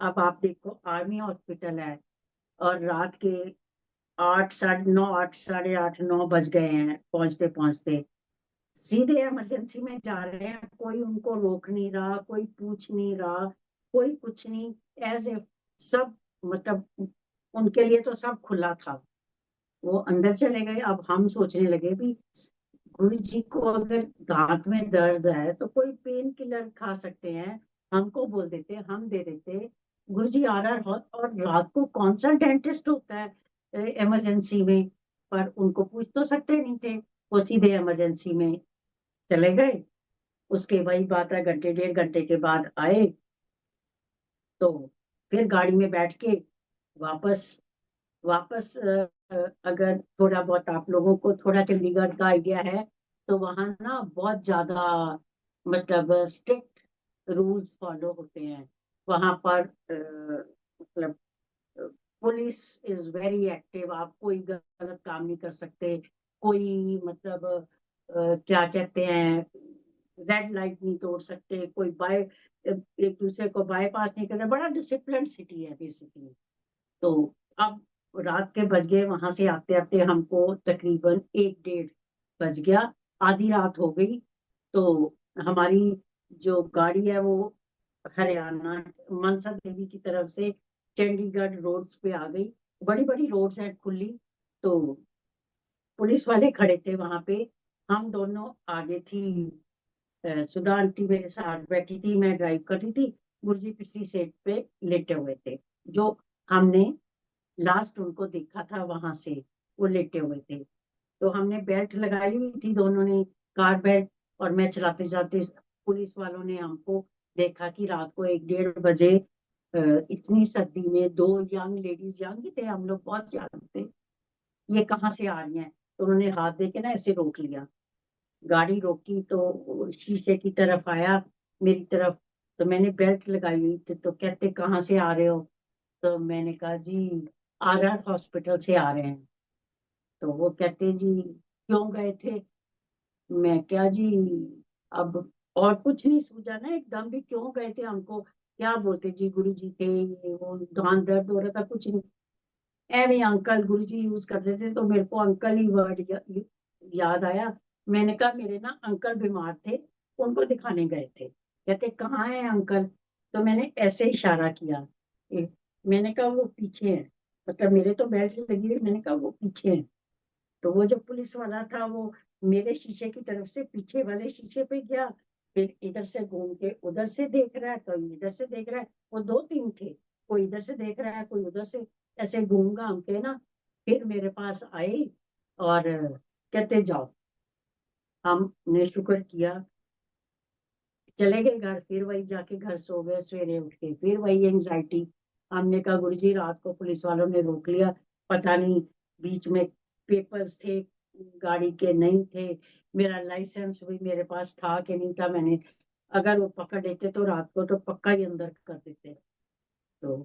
अब आप देखो, आर्मी हॉस्पिटल है और रात के 8, साढ़े 9, 8, साढ़े 8, 9 बज गए हैं पहुंचते पहुंचते। सीधे इमरजेंसी में जा रहे हैं, कोई उनको रोक नहीं रहा, कोई पूछ नहीं रहा, कोई कुछ नहीं। एज ए सब, मतलब उनके लिए तो सब खुला था। वो अंदर चले गए। अब हम सोचने लगे भी गुरु जी को अगर दांत में दर्द है तो कोई पेन किलर खा सकते हैं, हमको बोल देते, हम दे देते। गुरु जी आ रहा, और रात को कौन सा डेंटिस्ट होता है इमरजेंसी में। पर उनको पूछ तो सकते नहीं थे, वो सीधे इमरजेंसी में चले गए। उसके वही 12 घंटे, 1.5 घंटे के बाद आए। तो फिर गाड़ी में बैठ के वापस वापस अगर थोड़ा बहुत आप लोगों को थोड़ा चंडीगढ़ का आइडिया है, तो वहाँ ना बहुत ज्यादा, मतलब स्ट्रिक्ट रूल्स फॉलो होते हैं वहाँ पर। मतलब पुलिस इज वेरी एक्टिव। आप कोई गलत काम नहीं कर सकते, कोई मतलब क्या कहते हैं, रेड लाइट नहीं तोड़ सकते, कोई बाय एक दूसरे को बाईपास नहीं करना। बड़ा डिसिप्लिन सिटी है बेसिकली। तो अब रात के बज गए, वहां से आते आते हमको तकरीबन 1, 1:30 बज गया, आधी रात हो गई। तो हमारी जो गाड़ी है वो हरियाणा मनसा देवी की तरफ से चंडीगढ़ रोड्स पे आ गई। बड़ी बड़ी रोड्स है खुली। तो पुलिस वाले खड़े थे वहां पे। हम दोनों आगे थी, सुधा आंटी मेरे साथ बैठी थी, मैं ड्राइव कर रही थी। गुरुजी पिछली सीट पे लेटे हुए थे। जो हमने लास्ट उनको देखा था वहां से, वो लेटे हुए थे। तो हमने बेल्ट लगाई हुई थी दोनों ने, कार बेल्ट। और मैं चलाते चलाते, पुलिस वालों ने हमको देखा कि रात को 1, 1:30 बजे इतनी सर्दी में दो यंग लेडीज, यंग ही थे हम लोग, बहुत यंग थे, ये कहाँ से आ रही हैं। तो उन्होंने हाथ दे के ना ऐसे रोक लिया। गाड़ी रोकी तो शीशे की तरफ आया, मेरी तरफ। तो मैंने बेल्ट लगाई हुई थी, तो कहते कहाँ से आ रहे हो। तो मैंने कहा जी RR हॉस्पिटल से आ रहे हैं। तो वो कहते जी क्यों गए थे। मैं क्या जी, अब और कुछ नहीं सूझा ना, एकदम भी क्यों गए थे, हमको क्या बोलते जी, गुरु जी थे, ये वो दांत दर्द हो रहा था, कुछ नहीं। एवे अंकल गुरु जी यूज करते थे, तो मेरे को अंकल ही वर्ड याद आया। मैंने कहा मेरे ना अंकल बीमार थे, उनको दिखाने गए थे। कहते कहाँ है अंकल। तो मैंने ऐसे इशारा किया। ए, मैंने कहा वो पीछे है, मतलब मेरे तो बेल्ट लगी हुई, मैंने कहा वो पीछे है। तो वो जो पुलिस वाला था वो मेरे शीशे की तरफ से पीछे वाले शीशे पे गया। फिर इधर से घूम के उधर से देख रहा है, कोई इधर से देख रहा है। वो 2, 3 थे, कोई इधर से देख रहा है, कोई उधर से, ऐसे घूम घाम के ना फिर मेरे पास आए। और कहते जाओ। हमने शुक्र किया, चले गए घर। फिर वही जाके घर सो गए, सवेरे उठ के फिर वही एंजाइटी। हमने कहा गुरुजी रात को पुलिस वालों ने रोक लिया, पता नहीं बीच में पेपर्स थे गाड़ी के नहीं थे, मेरा लाइसेंस भी मेरे पास था कि नहीं था। मैंने, अगर वो पकड़ लेते तो रात को तो पक्का ही अंदर कर देते। तो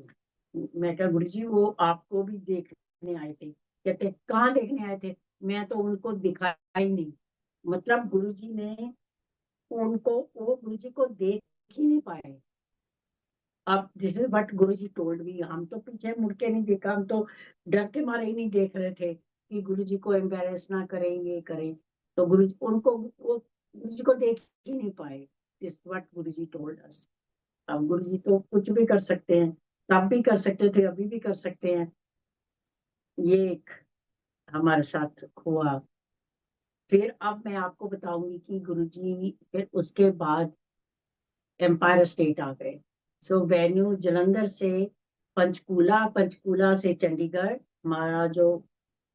मैं कहा गुरुजी वो आपको भी देखने आए थे। कहते कहाँ देखने आए थे, मैं तो उनको दिखाया ही नहीं। मतलब गुरुजी ने उनको, वो गुरुजी को देख ही नहीं पाए। अब this is but Guruji told me, हम तो पीछे मुड़ के नहीं देखा, हम तो डर के मारे ही नहीं देख रहे थे कि गुरुजी को एम्बेरस ना करें, ये करें। तो गुरु उनको वो गुरुजी को देख ही नहीं पाए। This what Guruji told us. अब गुरुजी तो कुछ भी कर सकते हैं, तब भी कर सकते थे, अभी भी कर सकते हैं। ये एक हमारे साथ हुआ। फिर अब मैं आपको बताऊंगी कि गुरुजी फिर उसके बाद एम्पायर स्टेट आ गए। सो वेन्यू जलंधर से पंचकूला, पंचकूला से चंडीगढ़, हमारा जो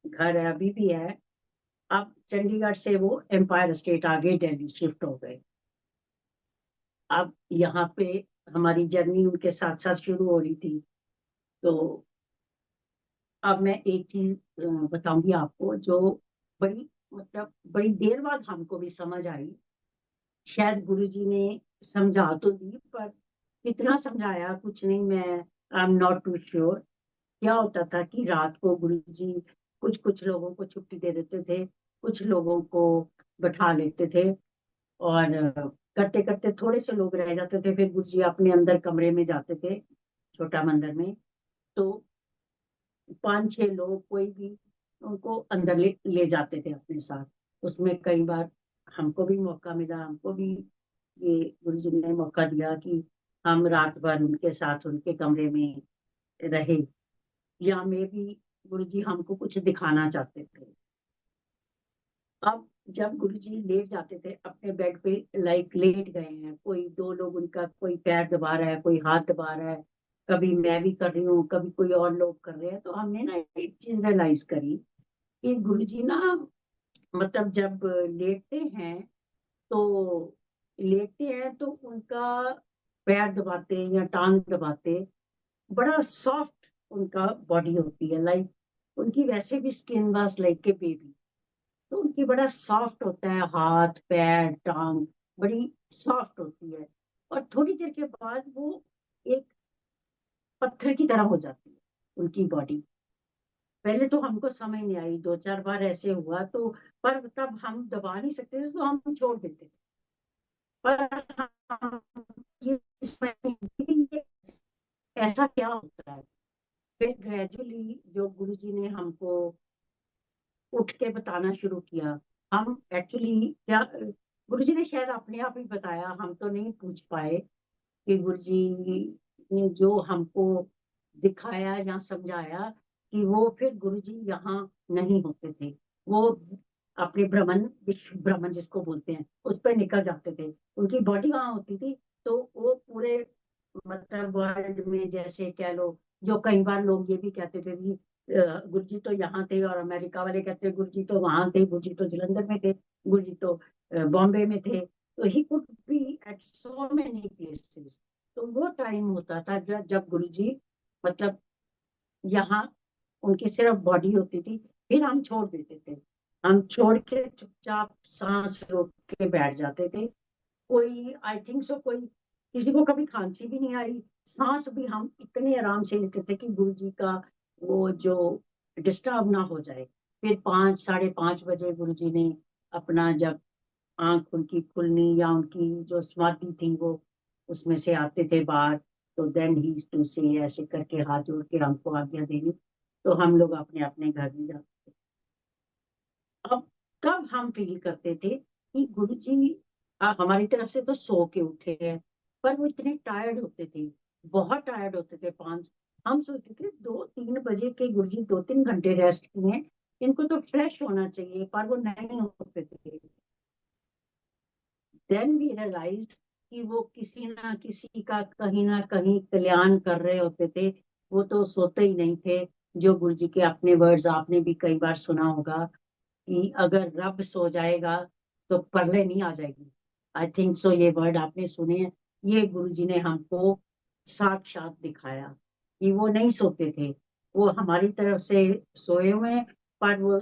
घर है अभी भी है। अब चंडीगढ़ से वो एम्पायर स्टेट आगे दिल्ली शिफ्ट हो गए। अब यहाँ पे हमारी जर्नी उनके साथ साथ शुरू हो रही थी। तो अब मैं एक चीज बताऊंगी आपको, जो बड़ी, मतलब बड़ी देर बाद हमको भी समझ आई। शायद गुरुजी ने समझा तो दी, पर कितना समझाया कुछ नहीं, मैं I am not too sure. क्या होता था कि रात को गुरुजी कुछ कुछ लोगों को छुट्टी दे देते थे, कुछ लोगों को बैठा लेते थे। और करते करते थोड़े से लोग रह जाते थे, फिर गुरु जी अपने अंदर कमरे में जाते थे, छोटा मंदिर में। तो 5-6 लोग कोई भी उनको अंदर ले जाते थे अपने साथ। उसमें कई बार हमको भी मौका मिला, हमको भी ये गुरु जी ने मौका दिया कि हम रात भर उनके साथ उनके कमरे में रहे, या में भी गुरु जी हमको कुछ दिखाना चाहते थे। अब जब गुरुजी लेट जाते थे अपने बेड पे, लाइक लेट गए हैं, कोई 2 लोग उनका कोई पैर दबा रहा है, कोई हाथ दबा रहा है, कभी मैं भी कर रही हूँ, कभी कोई और लोग कर रहे हैं, तो हमने ना एक चीज रियलाइज करी कि गुरुजी ना, मतलब जब तो लेटते हैं तो उनका पैर दबाते या टांग दबाते, बड़ा सॉफ्ट उनका बॉडी होती है, लाइक उनकी वैसे भी skin was like a baby. तो उनकी बड़ा सॉफ्ट होता है, हाथ पैर टांग बड़ी सॉफ्ट होती है, और थोड़ी देर के बाद वो एक पत्थर की तरह हो जाती है उनकी बॉडी। पहले तो हमको समझ नहीं आई, 2-4 बार ऐसे हुआ तो, पर तब हम दबा नहीं सकते थे तो हम छोड़ देते थे। पर हम ये इसमें ये ऐसा क्या होता है, फिर ग्रेजुअली जो गुरुजी ने हमको उठ के बताना शुरू किया। हम एक्चुअली क्या, गुरुजी ने शायद अपने आप ही बताया, हम तो नहीं पूछ पाए कि गुरुजी ने जो हमको दिखाया या समझाया, कि वो फिर गुरुजी यहाँ नहीं होते थे, वो अपने भ्रमण, विश्व भ्रमण जिसको बोलते हैं, उस पर निकल जाते थे। उनकी बॉडी वहां होती थी, तो वो पूरे मतलब वर्ल्ड में, जैसे कह लो, जो कई बार लोग ये भी कहते थे कि गुरुजी तो यहाँ थे, और अमेरिका वाले कहते गुरुजी तो वहां थे, गुरुजी तो जलंधर में थे, गुरुजी तो बॉम्बे में थे, तो he could be at so many places. तो वो टाइम होता था जब गुरुजी मतलब यहाँ उनकी सिर्फ बॉडी होती थी, फिर हम छोड़ देते थे। हम छोड़ के चुपचाप सांस रोक के बैठ जाते थे। कोई आई थिंक सो कोई किसी को कभी खांसी भी नहीं आई, सांस भी हम इतने आराम से लेते थे कि गुरु जी का वो जो डिस्टर्ब ना हो जाए। फिर 5-5:30 बजे गुरु जी ने अपना जब आंख उनकी खुलनी, या उनकी जो समाधि थी वो उसमें से आते थे बाहर, तो देन ही टू से ऐसे करके हाथ जोड़ के हमको आज्ञा देनी, तो हम लोग अपने अपने घर में जाते। अब तब हम फील करते थे कि गुरु जी हमारी तरफ से तो सो के उठे हैं, पर वो इतने टायर्ड होते थे, बहुत टायर्ड होते थे। हम सोचते थे 2-3 बजे के गुरु जी 2-3 घंटे रेस्ट किए, इनको तो फ्रेश होना चाहिए, पर वो नहीं होते थे। देन वी रियलाइज्ड कि वो किसी ना किसी का कहीं ना कहीं कल्याण कर रहे होते थे, वो तो सोते ही नहीं थे। जो गुरु जी के अपने वर्ड्स आपने भी कई बार सुना होगा कि अगर रब सो जाएगा तो परले नहीं आ जाएगी। आई थिंक सो ये वर्ड आपने सुने हैं। ये गुरुजी ने हमको साक्षात दिखाया कि वो नहीं सोते थे, वो हमारी तरफ से सोए हुए हैं, पर वो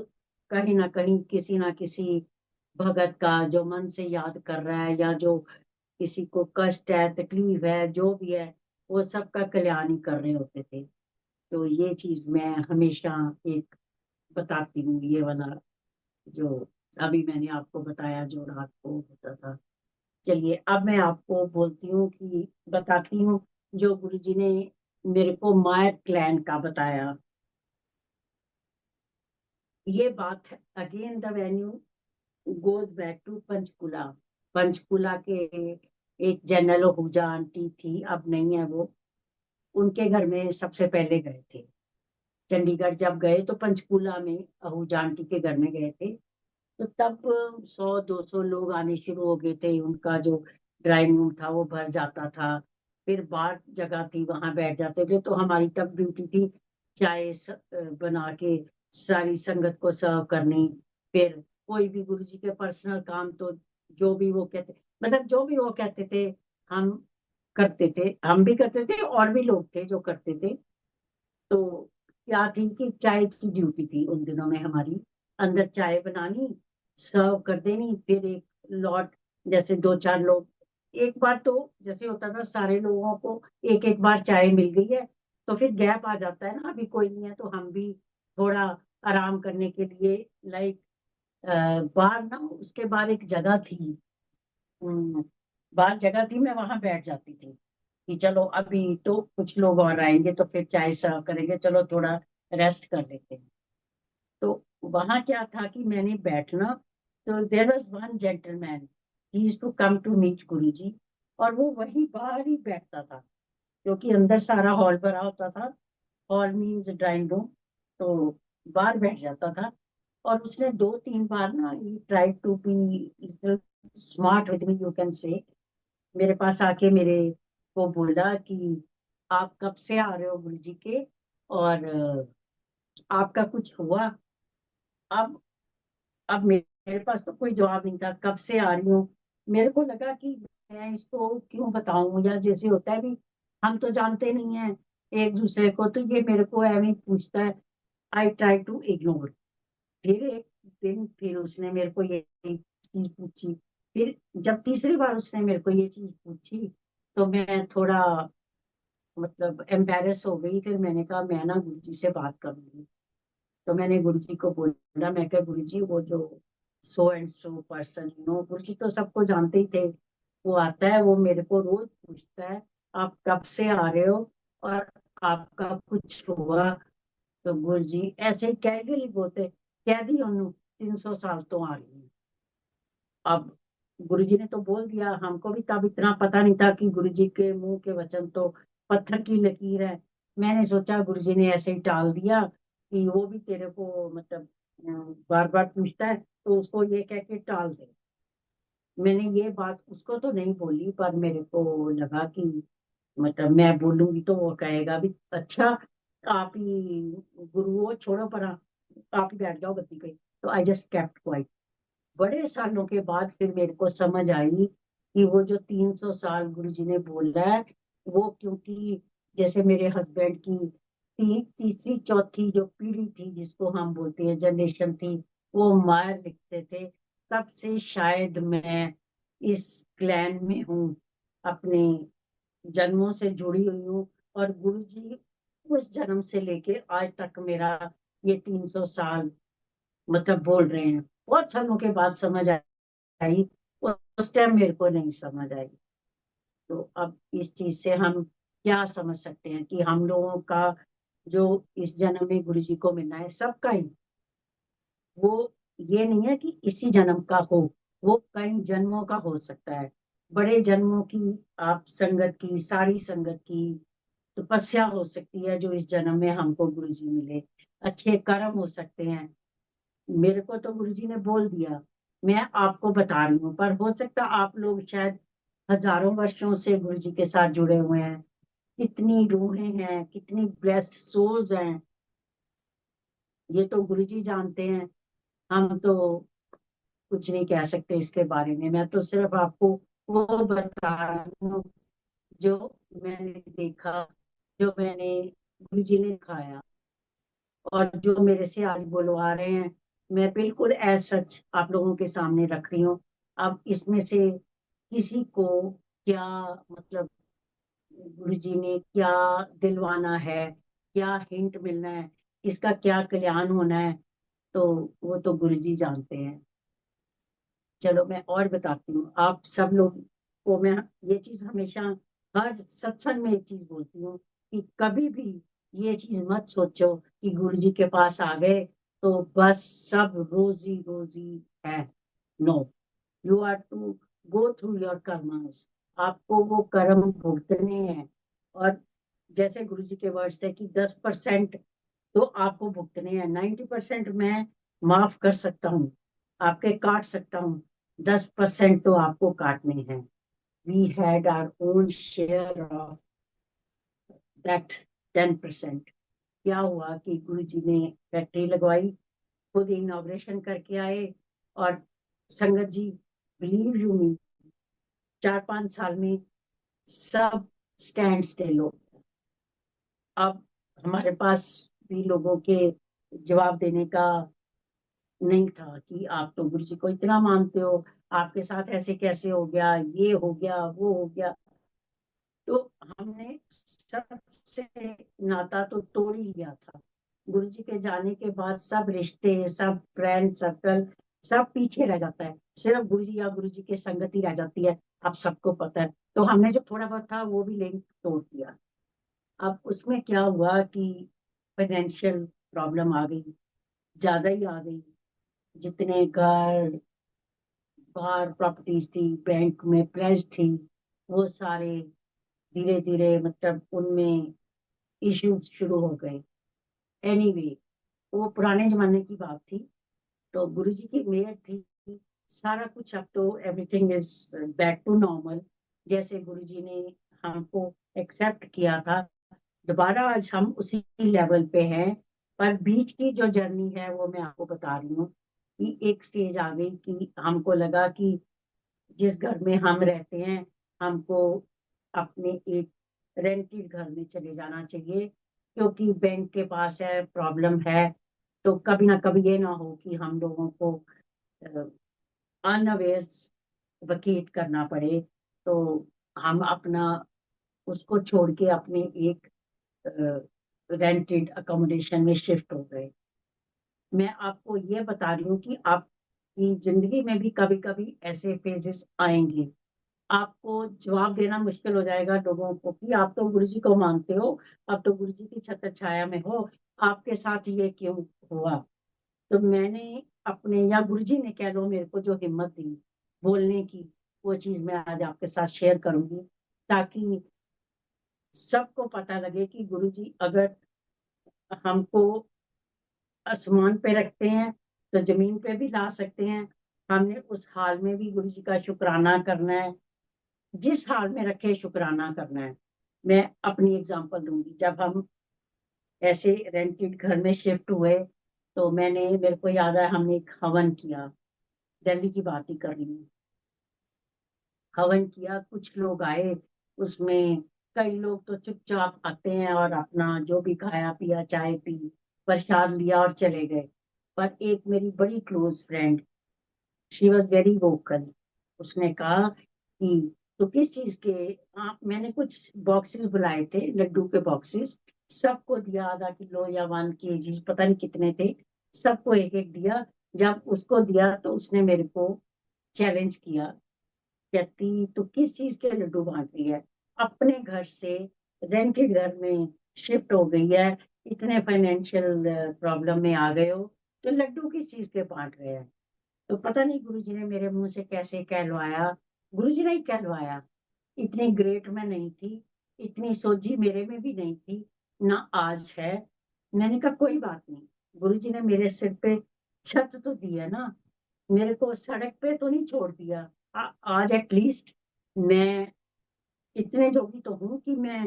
कहीं ना कहीं किसी ना किसी भगत का जो मन से याद कर रहा है, या जो किसी को कष्ट है, तकलीफ है, जो भी है, वो सबका कल्याण ही कर रहे होते थे। तो ये चीज मैं हमेशा एक बताती हूँ, ये वाला जो अभी मैंने आपको बताया, जो रात को होता था। चलिए अब मैं आपको बोलती हूँ कि बताती हूँ जो गुरुजी ने मेरे को मायर क्लैन का बताया। ये बात है again the venue goes back to Panchkula. Panchkula के एक जनरल हुजा आंटी थी, अब नहीं है वो, उनके घर में सबसे पहले गए थे। चंडीगढ़ जब गए तो पंचकुला में आहूजा आंटी के घर में गए थे। तो तब 100-200 लोग आने शुरू हो गए थे, उनका जो ड्राइंग रूम था वो भर जाता था। फिर बाहर जगह थी, वहां बैठ जाते थे। तो हमारी तब ड्यूटी थी चाय बना के सारी संगत को सर्व करनी। फिर कोई भी गुरु जी के पर्सनल काम, तो जो भी वो कहते, मतलब जो भी वो कहते थे हम करते थे, हम भी करते थे और भी लोग थे जो करते थे। तो क्या थी कि चाय की ड्यूटी थी उन दिनों में हमारी, अंदर चाय बनानी, सर्व कर देनी। फिर एक लॉट, जैसे 2-4 लोग, एक बार तो जैसे होता था सारे लोगों को एक एक बार चाय मिल गई है, तो फिर गैप आ जाता है ना, अभी कोई नहीं है, तो हम भी थोड़ा आराम करने के लिए, लाइक बाहर ना उसके बाहर एक जगह थी, बाहर जगह थी, मैं वहां बैठ जाती थी कि चलो अभी तो कुछ लोग और आएंगे तो फिर चाय सर्व करेंगे, चलो थोड़ा रेस्ट कर लेते हैं। तो वहां क्या था कि मैंने बैठना, तो there was one gentleman, he used to come to meet Guruji, और वो वहीं बाहर ही बैठता था, क्योंकि अंदर सारा हॉल भरा होता था। हॉल मीन्स ड्राइंग रूम, तो बाहर बैठ जाता था। और उसने दो तीन बार ना, he try to be little smart with me, you can say, मेरे पास आके मेरे को बोला कि आप कब से आ रहे हो गुरुजी के, और आपका कुछ हुआ? अब अब मेरे पास तो कोई जवाब नहीं था, कब से आ रही हूँ। मेरे को लगा कि मैं इसको क्यों बताऊं, या जैसे होता है भी, हम तो जानते नहीं है एक दूसरे को, तो ये मेरे को ऐਵੇਂ ही पूछता है। I try to ignore. फिर एक दिन फिर उसने मेरे को ये चीज पूछी। फिर जब तीसरी बार उसने मेरे को ये चीज पूछी, तो मैं थोड़ा मतलब एम्बेरस हो गई। फिर मैंने कहा मैं ना गुरुजी से बात करूंगी। तो मैंने गुरुजी को बोला, मैं कहा गुरुजी वो जो सो एंड सो पर्सन, गुरुजी तो सबको जानते ही थे, वो आता है, वो मेरे को रोज पूछता है आप कब से आ रहे हो और आपका कुछ हुआ? तो गुरुजी ऐसे कैजुअली बोलते, कह दी उन्होंने 300 साल तो आ रही है। अब गुरुजी ने तो बोल दिया, हमको भी तब इतना पता नहीं था कि गुरुजी के मुंह के वचन तो पत्थर की लकीर है। मैंने सोचा गुरुजी ने ऐसे ही टाल दिया कि वो भी तेरे को मतलब बार बार पूछता है, तो उसको ये कह के टाल दे। मैंने ये बात उसको तो नहीं बोली, पर मेरे को लगा कि मतलब मैं बोलूंगी तो वो कहेगा भी अच्छा, आप ही गुरु हो, छोड़ो पर, आप ही बैठ जाओ गद्दी पे। तो आई जस्ट केप्ट क्वाइट। बड़े सालों के बाद फिर मेरे को समझ आई कि वो जो 300 साल गुरुजी ने बोला है, वो क्योंकि जैसे मेरे हस्बैंड की तीसरी चौथी जो पीढ़ी थी, जिसको हम बोलते हैं जनरेशन थी, वो मायर लिखते थे, तब से शायद मैं इस क्लैन में हूँ, अपने जन्मों से जुड़ी हुई हूँ। और गुरुजी उस जन्म से लेके आज तक मेरा ये 300 साल मतलब बोल रहे हैं। बहुत सालों के बाद समझ आई, उस टाइम मेरे को नहीं समझ आई। तो अब इस चीज से हम क्या समझ सकते हैं कि हम लोगों का जो इस जन्म में गुरु जी को मिलना है, सबका ही, वो ये नहीं है कि इसी जन्म का हो, वो कई जन्मों का हो सकता है। बड़े जन्मों की आप संगत की, सारी संगत की तपस्या हो सकती है, जो इस जन्म में हमको गुरु जी मिले। अच्छे कर्म हो सकते हैं। मेरे को तो गुरुजी ने बोल दिया, मैं आपको बता रही हूँ, पर हो सकता आप लोग शायद हजारों वर्षों से गुरुजी के साथ जुड़े हुए हैं। कितनी रूहें हैं, कितनी ब्लेस्ड सोल्स हैं, ये तो गुरुजी जानते हैं। हम तो कुछ नहीं कह सकते इसके बारे में। मैं तो सिर्फ आपको वो बता रही हूँ जो मैंने देखा, जो मैंने गुरुजी ने दिखाया, और जो मेरे से आज बुलवा रहे हैं, मैं बिल्कुल एज सच आप लोगों के सामने रख रही हूँ। अब इसमें से किसी को क्या मतलब गुरु जी ने क्या दिलवाना है, क्या हिंट मिलना है, किसका क्या कल्याण होना है, तो वो तो गुरु जी जानते हैं। चलो मैं और बताती हूँ आप सब लोग को। मैं ये चीज हमेशा हर सत्संग में एक चीज बोलती हूँ कि कभी भी ये चीज मत सोचो कि गुरु जी के पास आ गए तो बस सब रोजी रोजी है। No, you are to go through your karmas. आपको वो कर्म भुगतने हैं। और जैसे गुरु जी के वर्ड्स है कि 10% तो आपको भुगतने हैं, 90% मैं माफ कर सकता हूँ, आपके काट सकता हूँ, 10% तो आपको काटने हैं। We had our own share of that 10%। क्या हुआ कि गुरु जी ने फैक्ट्री लगवाई, खुद इनॉग्रेशन करके आए, और संगत जी, बिलीव यू मी, 4-5 साल में सब स्टैंड स्टिल हो। अब हमारे पास भी लोगों के जवाब देने का नहीं था कि आप तो गुरु जी को इतना मानते हो, आपके साथ ऐसे कैसे हो गया, ये हो गया वो हो गया। तो हमने सबसे नाता तो तोड़ ही लिया था। गुरु जी के जाने के बाद सब रिश्ते, सब फ्रेंड सर्कल, सब पीछे रह जाता है, सिर्फ गुरु जी या गुरु जी की संगति रह जाती है। आप सबको पता है। तो हमने जो थोड़ा बहुत था वो भी लिंक तोड़ दिया। अब उसमें क्या हुआ कि फाइनेंशियल प्रॉब्लम आ गई, ज्यादा ही आ गई। जितने घर बाहर प्रॉपर्टीज थी, बैंक में प्लेज थी, वो सारे धीरे धीरे मतलब उनमें इश्यूज शुरू हो गए। एनीवे, वो पुराने जमाने की बात थी। तो गुरुजी की मेहर थी, सारा कुछ अब तो everything is back to normal. जैसे गुरुजी ने हमको एक्सेप्ट किया था, दोबारा आज हम उसी लेवल पे हैं। पर बीच की जो जर्नी है वो मैं आपको बता रही हूँ कि एक स्टेज आ गई कि हमको लगा कि जिस घर में हम रहते हैं, हमको अपने एक रेंटेड घर में चले जाना चाहिए, क्योंकि बैंक के पास है, प्रॉब्लम है। तो कभी ना कभी ये ना हो कि हम लोगों को अनअवेयर्स वकेट करना पड़े। तो हम अपना उसको छोड़ के अपने एक रेंटेड अकोमोडेशन में शिफ्ट हो गए। मैं आपको ये बता रही हूँ कि आपकी जिंदगी में भी कभी कभी ऐसे फेजेस आएंगे। आपको जवाब देना मुश्किल हो जाएगा लोगों को कि आप तो गुरुजी को मानते हो, आप तो गुरुजी की छत्र छाया में हो, आपके साथ ये क्यों हुआ। तो मैंने अपने, या गुरुजी ने कह लो, मेरे को जो हिम्मत दी बोलने की, वो चीज मैं आज आपके साथ शेयर करूंगी, ताकि सबको पता लगे कि गुरुजी अगर हमको आसमान पे रखते हैं तो जमीन पे भी ला सकते हैं। हमने उस हाल में भी गुरुजी का शुक्राना करना है, जिस हाल में रखे शुक्राना करना है। मैं अपनी एग्जांपल दूंगी। जब हम ऐसे रेंटेड घर में शिफ्ट हुए, तो मेरे को याद है हमने एक हवन किया। दिल्ली की बात ही कर रही हूँ। हवन किया, कुछ लोग आए उसमें। कई लोग तो चुपचाप आते हैं और अपना जो भी खाया पिया, चाय पी, प्रसाद लिया और चले गए। पर एक मेरी बड़ी close friend, she was very vocal. उसने कहा कि तो किस चीज के आप, मैंने कुछ बॉक्सेस बुलाए थे, लड्डू के बॉक्सेस, सबको दिया, आधा किलो या 1 kg, पता नहीं कितने थे, सबको एक एक दिया। जब उसको दिया तो उसने मेरे को चैलेंज किया, कहती तो किस चीज के लड्डू बांट रही है, अपने घर से रेंटेड घर में शिफ्ट हो गई है, इतने फाइनेंशियल प्रॉब्लम में आ गए हो, तो लड्डू किस चीज के बांट रहे हैं। तो पता नहीं गुरुजी ने मेरे मुंह से कैसे कहलवाया, गुरुजी ने ही कहलवाया। इतनी ग्रेट मैं नहीं थी, इतनी सोझी मेरे में भी नहीं थी, ना आज है। मैंने कहा कोई बात नहीं, गुरुजी ने मेरे सिर पे छत तो दी है ना, मेरे को सड़क पे तो नहीं छोड़ दिया। आज एटलीस्ट मैं इतने जोगी तो हूँ कि मैं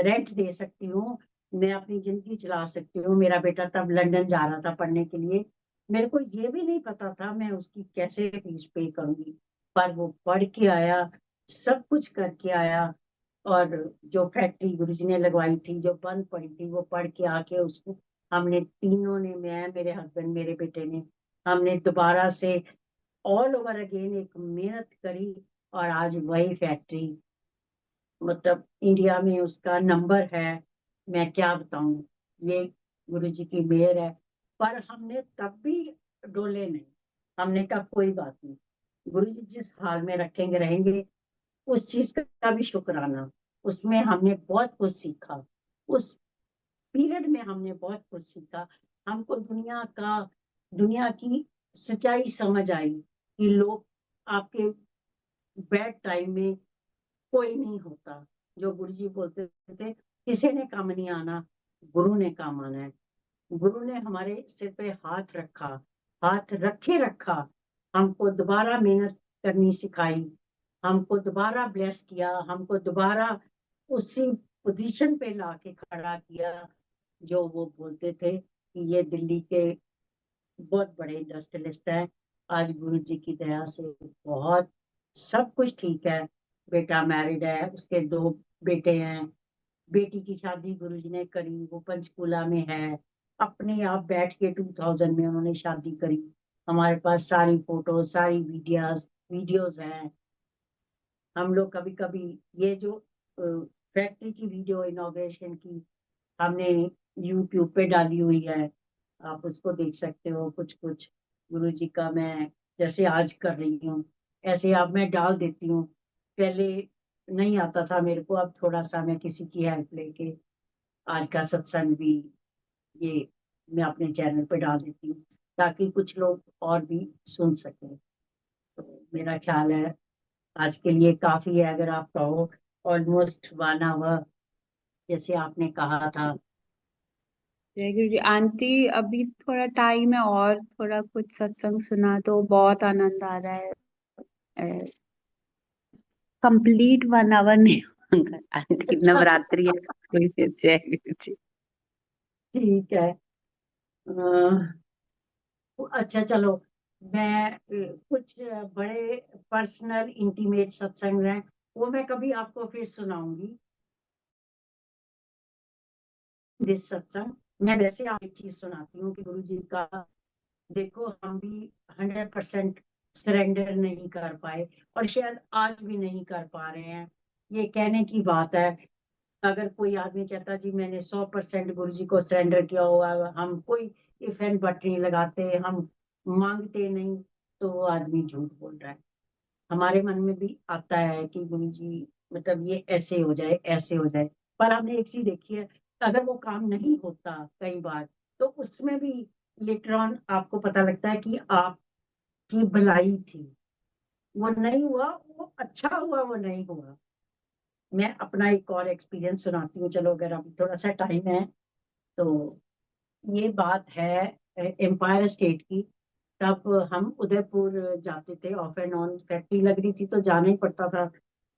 रेंट दे सकती हूँ, मैं अपनी जिंदगी चला सकती हूँ। मेरा बेटा तब लंदन जा रहा था पढ़ने के लिए, मेरे को ये भी नहीं पता था मैं उसकी कैसे फीस पे करूंगी। पर वो पढ़ के आया, सब कुछ करके आया। और जो फैक्ट्री गुरुजी ने लगवाई थी, जो बंद पड़ी थी, वो पढ़ के आके उसको हमने तीनों ने, मैं, मेरे हस्बैंड, मेरे बेटे ने, हमने दोबारा से ऑल ओवर अगेन एक मेहनत करी। और आज वही फैक्ट्री, मतलब इंडिया में उसका नंबर है। मैं क्या बताऊं, ये गुरुजी की मेहर है। पर हमने तब भी डोले नहीं। हमने कहा कोई बात नहीं, गुरुजी जिस हाल में रखेंगे रहेंगे। उस चीज का भी शुक्राना, उसमें हमने बहुत कुछ सीखा। उस पीरियड में हमने बहुत कुछ सीखा। हमको दुनिया की सच्चाई समझ आई कि लोग आपके बैड टाइम में कोई नहीं होता। जो गुरुजी बोलते थे, किसी ने काम नहीं आना, गुरु ने काम आना है। गुरु ने हमारे सिर पे हाथ रखा, हाथ रखे रखा, हमको दोबारा मेहनत करनी सिखाई, हमको दोबारा ब्लेस किया, हमको दोबारा उसी पोजीशन पे लाके खड़ा किया। जो वो बोलते थे कि ये दिल्ली के बहुत बड़े इंडस्ट्रियलिस्ट हैं। आज गुरु जी की दया से बहुत सब कुछ ठीक है। बेटा मैरिड है, उसके 2 बेटे हैं। बेटी की शादी गुरुजी ने करी, वो पंचकूला में है। अपने आप बैठ के 2000 में उन्होंने शादी करी। हमारे पास सारी फोटो, सारी वीडियोस वीडियोस हैं। हम लोग कभी कभी ये जो फैक्ट्री की वीडियो इनॉग्रेशन की हमने यूट्यूब पे डाली हुई है, आप उसको देख सकते हो। कुछ कुछ गुरु जी का मैं जैसे आज कर रही हूँ, ऐसे अब मैं डाल देती हूँ। पहले नहीं आता था मेरे को, अब थोड़ा सा मैं किसी की हेल्प लेके आज का सत्संग भी ये मैं अपने चैनल पे डाल देती हूँ, ताकि कुछ लोग और भी सुन सकें। तो मेरा ख्याल है आज के लिए काफी है, अगर आप कहो ऑलमोस्ट 1 आवर जैसे आपने कहा था। जय गुरु जी। आंटी, अभी थोड़ा टाइम है और थोड़ा कुछ सत्संग सुना तो बहुत आनंद आ रहा है। कंप्लीट 1 आवर नहीं होगा आंटी, अच्छा, नवरात्रि है कोई। जय गुरु जी। ठीक है। अच्छा चलो, मैं कुछ बड़े पर्सनल इंटीमेट सत्संग हैं, वो मैं कभी आपको फिर सुनाऊंगी। जिस सत्संग मैं वैसे आप एक चीज सुनाती हूँ कि गुरु जी का, देखो हम भी 100% सरेंडर नहीं कर पाए, और शायद आज भी नहीं कर पा रहे हैं। ये कहने की बात है। अगर कोई आदमी कहता जी मैंने 100% गुरु जी को सरेंडर किया हुआ है, हम कोई इफ एंड बट नहीं लगाते, हम मांगते नहीं, तो वो आदमी झूठ बोल रहा है। हमारे मन में भी आता है कि गुरु जी मतलब ये ऐसे हो जाए, ऐसे हो जाए। पर हमने एक चीज देखी है, अगर वो काम नहीं होता कई बार, तो उसमें भी लेटर ऑन आपको पता लगता है कि आपकी भलाई थी। वो नहीं हुआ, वो अच्छा हुआ, वो नहीं हुआ। मैं अपना एक और एक्सपीरियंस सुनाती हूँ, चलो अगर अभी थोड़ा सा टाइम है तो। ये बात है एम्पायर स्टेट की। तब हम उदयपुर जाते थे, ऑफ एंड ऑन फैक्ट्री लग रही थी तो जाना ही पड़ता था।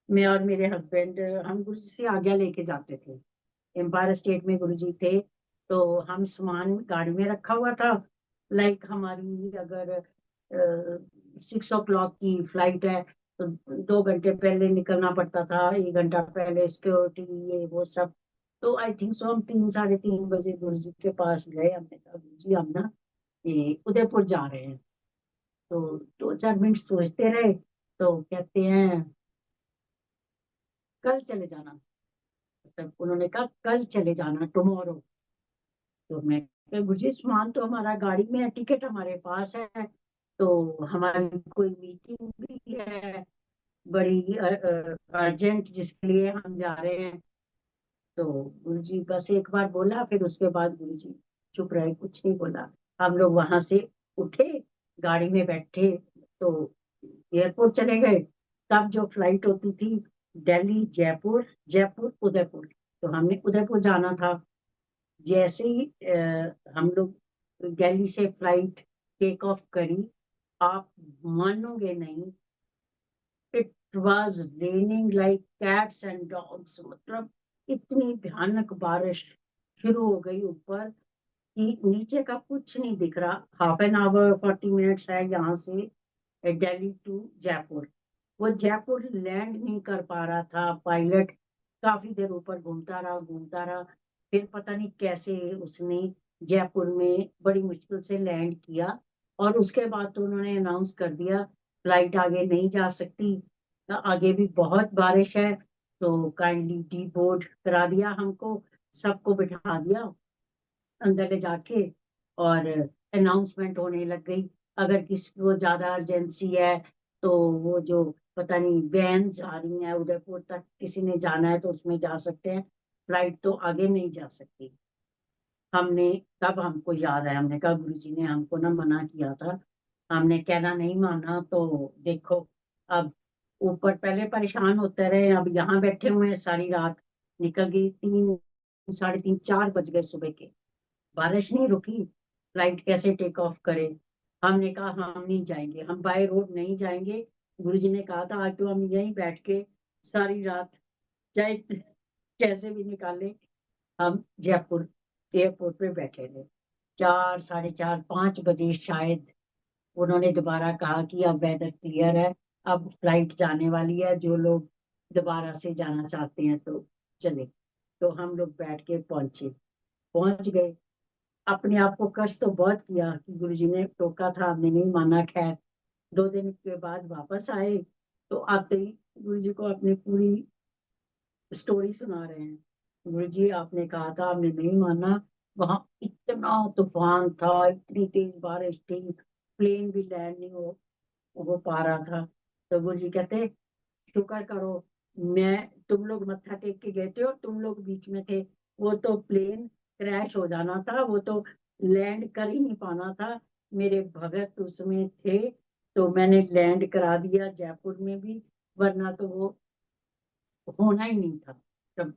मैं और मेरे हस्बैंड हम गुरु जी से आज्ञा लेके जाते थे। एम्पायर स्टेट में गुरु जी थे, तो हम सामान गाड़ी में रखा हुआ था। लाइक हमारी अगर 6 o'clock की फ्लाइट है, तो 2 घंटे पहले निकलना पड़ता था, 1 घंटा पहले सिक्योरिटी ये वो सब। तो आई थिंक सो हम 3 साढ़े 3 बजे गुरु जी के पास गए। हमने कहा गुरु जी हम ना ये उदयपुर जा रहे हैं। तो 2 4 मिनट सोचते रहे, तो कहते हैं कल चले जाना। मतलब उन्होंने कहा कल चले जाना, टुमारो। तो मैं कहा, गुरुजी सामान तो हमारा गाड़ी में है, टिकट हमारे पास है, तो हमारी कोई मीटिंग भी है बड़ी अर्जेंट, जिसके लिए हम जा रहे हैं। तो गुरुजी बस एक बार बोला, फिर उसके बाद गुरुजी चुप रहे, कुछ नहीं बोला। हम लोग वहां से उठे, गाड़ी में बैठे, तो एयरपोर्ट चले गए। तब जो फ्लाइट होती थी दिल्ली जयपुर, जयपुर उदयपुर, तो हमने उदयपुर जाना था। जैसे ही हम लोग दिल्ली से फ्लाइट टेक ऑफ करी, आप मानोगे नहीं, it was raining like cats and dogs. मतलब इतनी भयानक बारिश शुरू हो गई ऊपर कि नीचे का कुछ नहीं दिख रहा। हाफ एन आवर 40 मिनट्स है यहाँ से दिल्ली टू जयपुर। वो जयपुर लैंड नहीं कर पा रहा था पायलट, काफी देर ऊपर घूमता रहा। फिर पता नहीं कैसे उसने जयपुर में बड़ी मुश्किल से लैंड किया, और उसके बाद तो उन्होंने अनाउंस कर दिया फ्लाइट आगे नहीं जा सकती, आगे भी बहुत बारिश है। तो काइंडली डी बोर्ड करा दिया हमको, सबको बिठा दिया अंदर ले जाके, और अनाउंसमेंट होने लग गई। अगर किसी को ज्यादा अर्जेंसी है, तो वो जो पता नहीं वैन जा रही है उदयपुर तक, किसी ने जाना है तो उसमें जा सकते हैं, फ्लाइट तो आगे नहीं जा सकती। हमने तब हमको याद आया, हमने कहा गुरुजी ने हमको ना मना किया था, हमने कहना नहीं माना। तो देखो अब ऊपर पहले परेशान होते रहे, अब यहाँ बैठे हुए हैं, सारी रात निकल गई, 3 साढ़े 3 4 बज गए सुबह के, बारिश नहीं रुकी, फ्लाइट कैसे टेक ऑफ करे। हमने कहा हम नहीं जाएंगे, हम बाय रोड नहीं जाएंगे। गुरुजी ने कहा था आज तो हम यहीं बैठ के सारी रात चाहे कैसे भी निकाले। हम जयपुर एयरपोर्ट पे बैठे रहे, 4 साढ़े 4 5 बजे शायद उन्होंने दोबारा कहा कि अब वेदर क्लियर है, अब फ्लाइट जाने वाली है, जो लोग दोबारा से जाना चाहते हैं तो चले। तो हम लोग बैठ के पहुंच गए। अपने आप को कष्ट तो बहुत किया कि गुरुजी ने टोका था, हमने नहीं माना। खैर 2 दिन के बाद वापस आए, तो आते ही गुरुजी को अपनी पूरी स्टोरी सुना रहे हैं। गुरुजी आपने कहा था, हमने नहीं माना, वहां इतना तूफान था, इतनी तेज बारिश थी, प्लेन भी लैंड नहीं हो पा रहा था। तो गुरु जी कहते शुक्र करो, मैं तुम लोग मत्था टेक के गए थे और तुम लोग बीच में थे, वो तो प्लेन क्रैश हो जाना था, वो तो लैंड कर ही नहीं पाना था। मेरे भगत उसमें थे तो मैंने लैंड करा दिया जयपुर में भी, वरना तो वो होना ही नहीं था, तब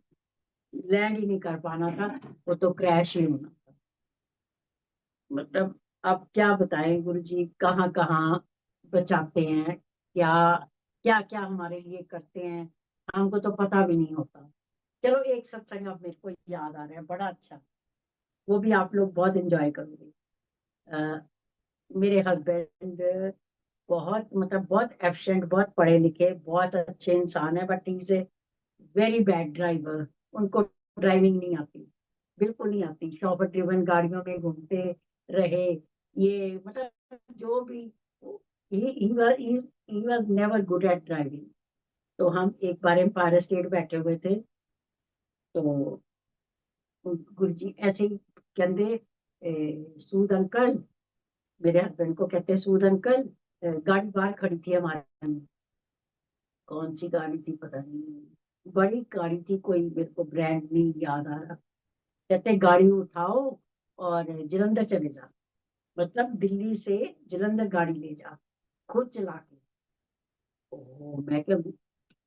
लैंड ही नहीं कर पाना था, वो तो क्रैश ही होना था। मतलब अब क्या बताएं गुरु जी, कहाँ कहाँ बचाते हैं, क्या क्या क्या हमारे लिए करते हैं, हमको तो पता भी नहीं होता। चलो एक सत्संग अब मेरे को याद आ रहा है बड़ा अच्छा, वो भी आप लोग बहुत एंजॉय करोगे। अ, मेरे हस्बैंड बहुत मतलब बहुत एफिशिएंट, बहुत पढ़े लिखे, बहुत अच्छे इंसान है, but is a very bad driver. उनको ड्राइविंग नहीं आती, बिल्कुल नहीं आती, शॉपर ड्रिवन गाड़ियों में घूमते रहे, ये मतलब जो भी, he was never good at driving. तो हम एक बार एम्पायर स्टेट बैठे हुए थे, तो गुरु जी ऐसे ही कहते, सूद अंकल, मेरे हस्बैंड को कहते सूद अंकल, गाड़ी बाहर खड़ी थी हमारे, कौन सी गाड़ी थी पता नहीं, बड़ी गाड़ी थी कोई, मेरे को ब्रांड नहीं याद आ रहा। कहते गाड़ी उठाओ और जलंधर चले जा, मतलब दिल्ली से जलंधर गाड़ी ले जा, खुद चला के। ओ मैं क्या,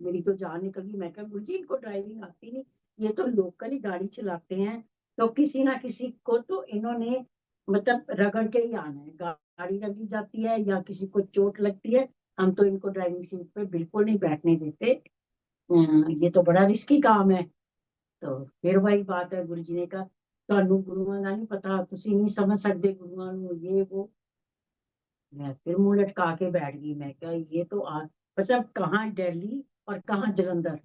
मेरी तो जान निकल गई, मैं क्या गुरु जी इनको ड्राइविंग आती नहीं, ये तो लोकल ही गाड़ी चलाते हैं, तो किसी ना किसी को तो इन्होंने मतलब रगड़ के ही आना है, गाड़ी रगड़ी जाती है या किसी को चोट लगती है, हम तो इनको ड्राइविंग सीट पे बिल्कुल नहीं बैठने देते। ये तो बड़ा रिस्की काम है। तो फिर वही बात है, गुरु जी ने कहा ਤੁਹਾਨੂੰ ਗੁਰੂਆਂ ਦਾ नहीं पता, ਤੁਸੀਂ नहीं समझ सकते गुरुआं ਨੂੰ, ये वो। मैं फिर मुंह लटका के बैठ गई, मैं क्या ये तो मतलब कहाँ दिल्ली और कहाँ जलंधर,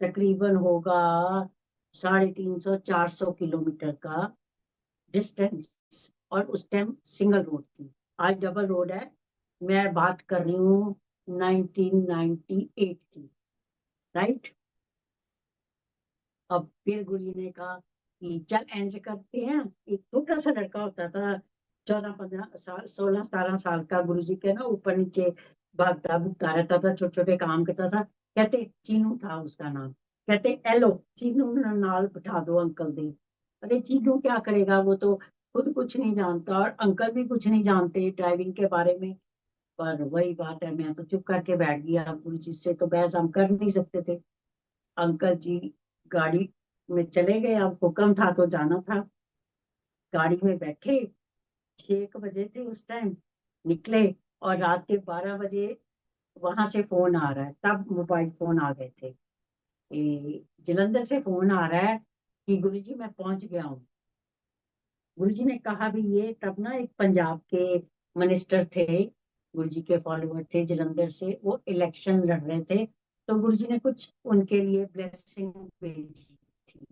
तकरीबन होगा 350-400 किलोमीटर का डिस्टेंस, और उस टाइम सिंगल रोड थी, आज डबल रोड है। मैं बात कर रही हूँ 1998 की, राइट। अब फिर गुरु जी ने कहा कि चल एंज करते हैं। एक छोटा सा लड़का होता था, 14-15 साल, 16-17 साल का, गुरु जी के ना ऊपर नीचे भागता भुगता रहता था, छोटे छोटे काम करता था। कहते चीनू था उसका नाम, कहते एलो चीनू नाल बिठा दो अंकल दे। अरे चीनू क्या करेगा, वो तो खुद कुछ नहीं जानता और अंकल भी कुछ नहीं जानते ड्राइविंग के बारे में। पर वही बात है, मैं तो चुप करके बैठ गया, गुरु जी से तो बहस हम कर नहीं सकते थे। अंकल जी गाड़ी में चले गए, अब हुक्म था तो जाना था। गाड़ी में बैठे, 6 बजे थे उस टाइम, निकले, और रात के 12 बजे वहां से फोन आ रहा है, तब मोबाइल फोन आ गए थे। जलंधर से फोन आ रहा है कि गुरुजी मैं पहुंच गया हूँ। गुरुजी ने कहा भी ये, तब ना एक पंजाब के मिनिस्टर थे, गुरुजी के फॉलोअर थे जलंधर से, वो इलेक्शन लड़ रहे थे, तो गुरुजी ने कुछ उनके लिए ब्लेसिंग भेजी थी।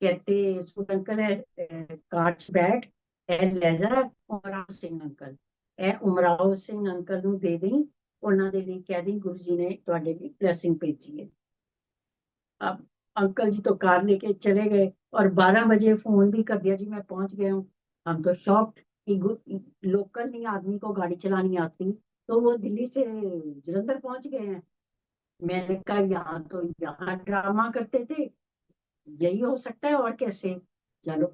कहते सुन अंकल है, काच बैठ ए ले जा उमराव सिंह अंकल, ए उमराव सिंह अंकल ਨੂੰ ਦੇ ਦੇਈ, ਉਹਨਾਂ ਦੇ ਲਈ ਕਹਿ ਦੇਈ ਗੁਰੂ ਜੀ ਨੇ ਤੁਹਾਡੇ ਲਈ ब्लेसिंग भेजी है। अब अंकल जी तो कार लेके चले गए, और 12 बजे फोन भी कर दिया जी मैं पहुंच गया हूँ। हम तो शॉक्ड कि लोकल नहीं आदमी को गाड़ी चलानी आती, तो वो दिल्ली से जलंधर पहुंच गए हैं। मैंने कहा यहाँ तो यहाँ ड्रामा करते थे, यही हो सकता है और कैसे। चलो,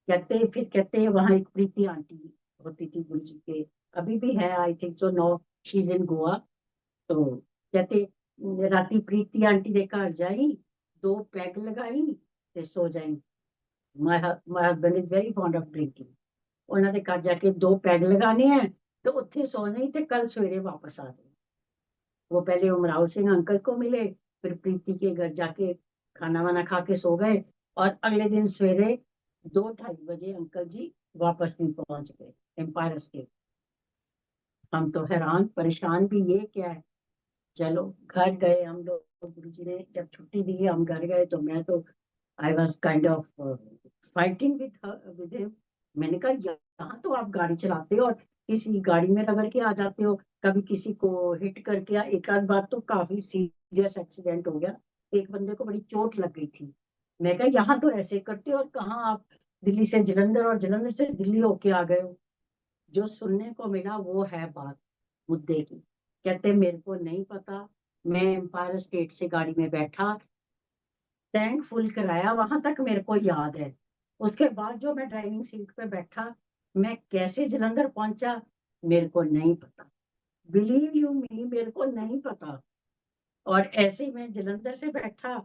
कहते फिर कहते वहां एक प्रीति आंटी होती थी गुरु जी के, अभी भी है I think so, no she is in Goa. तो कहते राती प्रीति आंटी ਦੇ ਘਰ ਜਾਈ, 2 ਪੈਗ ਲਗਾਈ ਤੇ ਸੋ ਜਾਈ। My husband is very fond of drinking. ਉਹਨਾਂ ਦੇ ਘਰ ਜਾ ਕੇ 2 ਪੈਗ ਲਗਾਣੇ ਹੈ, ਤੇ ਉੱਥੇ ਸੋ ਨਹੀਂ ਤੇ ਕੱਲ ਸਵੇਰੇ वापस आ जाए। वो पहले उमराव सिंह अंकल को मिले, फिर प्रीति के घर जाके खाना वाना खा के सो गए, और अगले दिन सवेरे 2-2:30 बजे अंकल जी वापस नहीं पहुंच गए एम्पायर स्टेट। हम तो हैरान परेशान भी, ये क्या है। चलो घर गए हम लोग, गुरु जी ने जब छुट्टी दी, हम घर गए, तो मैं तो I was kind of fighting with him. मैंने कहा यहाँ तो आप गाड़ी चलाते हो और किसी गाड़ी में रगड़ के आ जाते हो, कभी किसी को हिट करके, एक आध बार तो काफी सीरियस एक्सीडेंट हो गया, एक बंदे को बड़ी चोट लग गई थी। मैं कहा यहाँ तो ऐसे करते हो, और कहाँ आप दिल्ली से जलंधर और जलंधर से दिल्ली होके आ गए हो। जो सुनने को मिला वो है बात। मुद्दे की। कहते मेरे को नहीं पता, मैं एम्पायर स्टेट से गाड़ी में बैठा, टैंक फुल कराया, वहां तक मेरे को याद है। उसके बाद जो मैं ड्राइविंग सीट पे बैठा, मैं कैसे जलंधर पहुंचा मेरे को नहीं पता। बिलीव यू मी, मेरे को नहीं पता। और ऐसे ही मैं जलंधर से बैठा,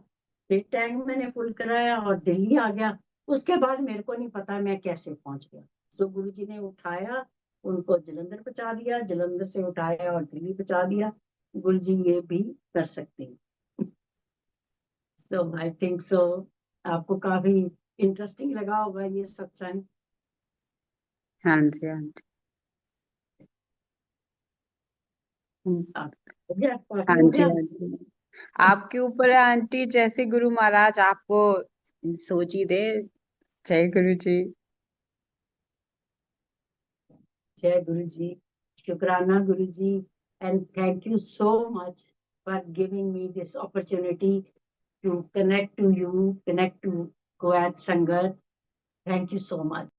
फिर टैंक मैंने फुल कराया और दिल्ली आ गया। उसके बाद मेरे को नहीं पता मैं कैसे पहुंच गया। सो गुरुजी ने उठाया, उनको जलंधर पहुंचा दिया, जलंधर से उठाया और दिल्ली पहुंचा दिया। गुरुजी ये भी कर सकते हैं। सो आई थिंक सो आपको काफी इंटरेस्टिंग लगा होगा ये सत्संग। हाँ जी, हाँ जी। हो गया, हाँ काफी हो जी, गया। हाँ जी। आपके ऊपर है आंटी, जैसे गुरु महाराज आपको सोची दे। जय गुरु जी। जय गुरु जी, शुक्राना गुरु जी, and thank you so much for giving me this opportunity to connect to you, connect to Kuwait Sangat. Thank you so much.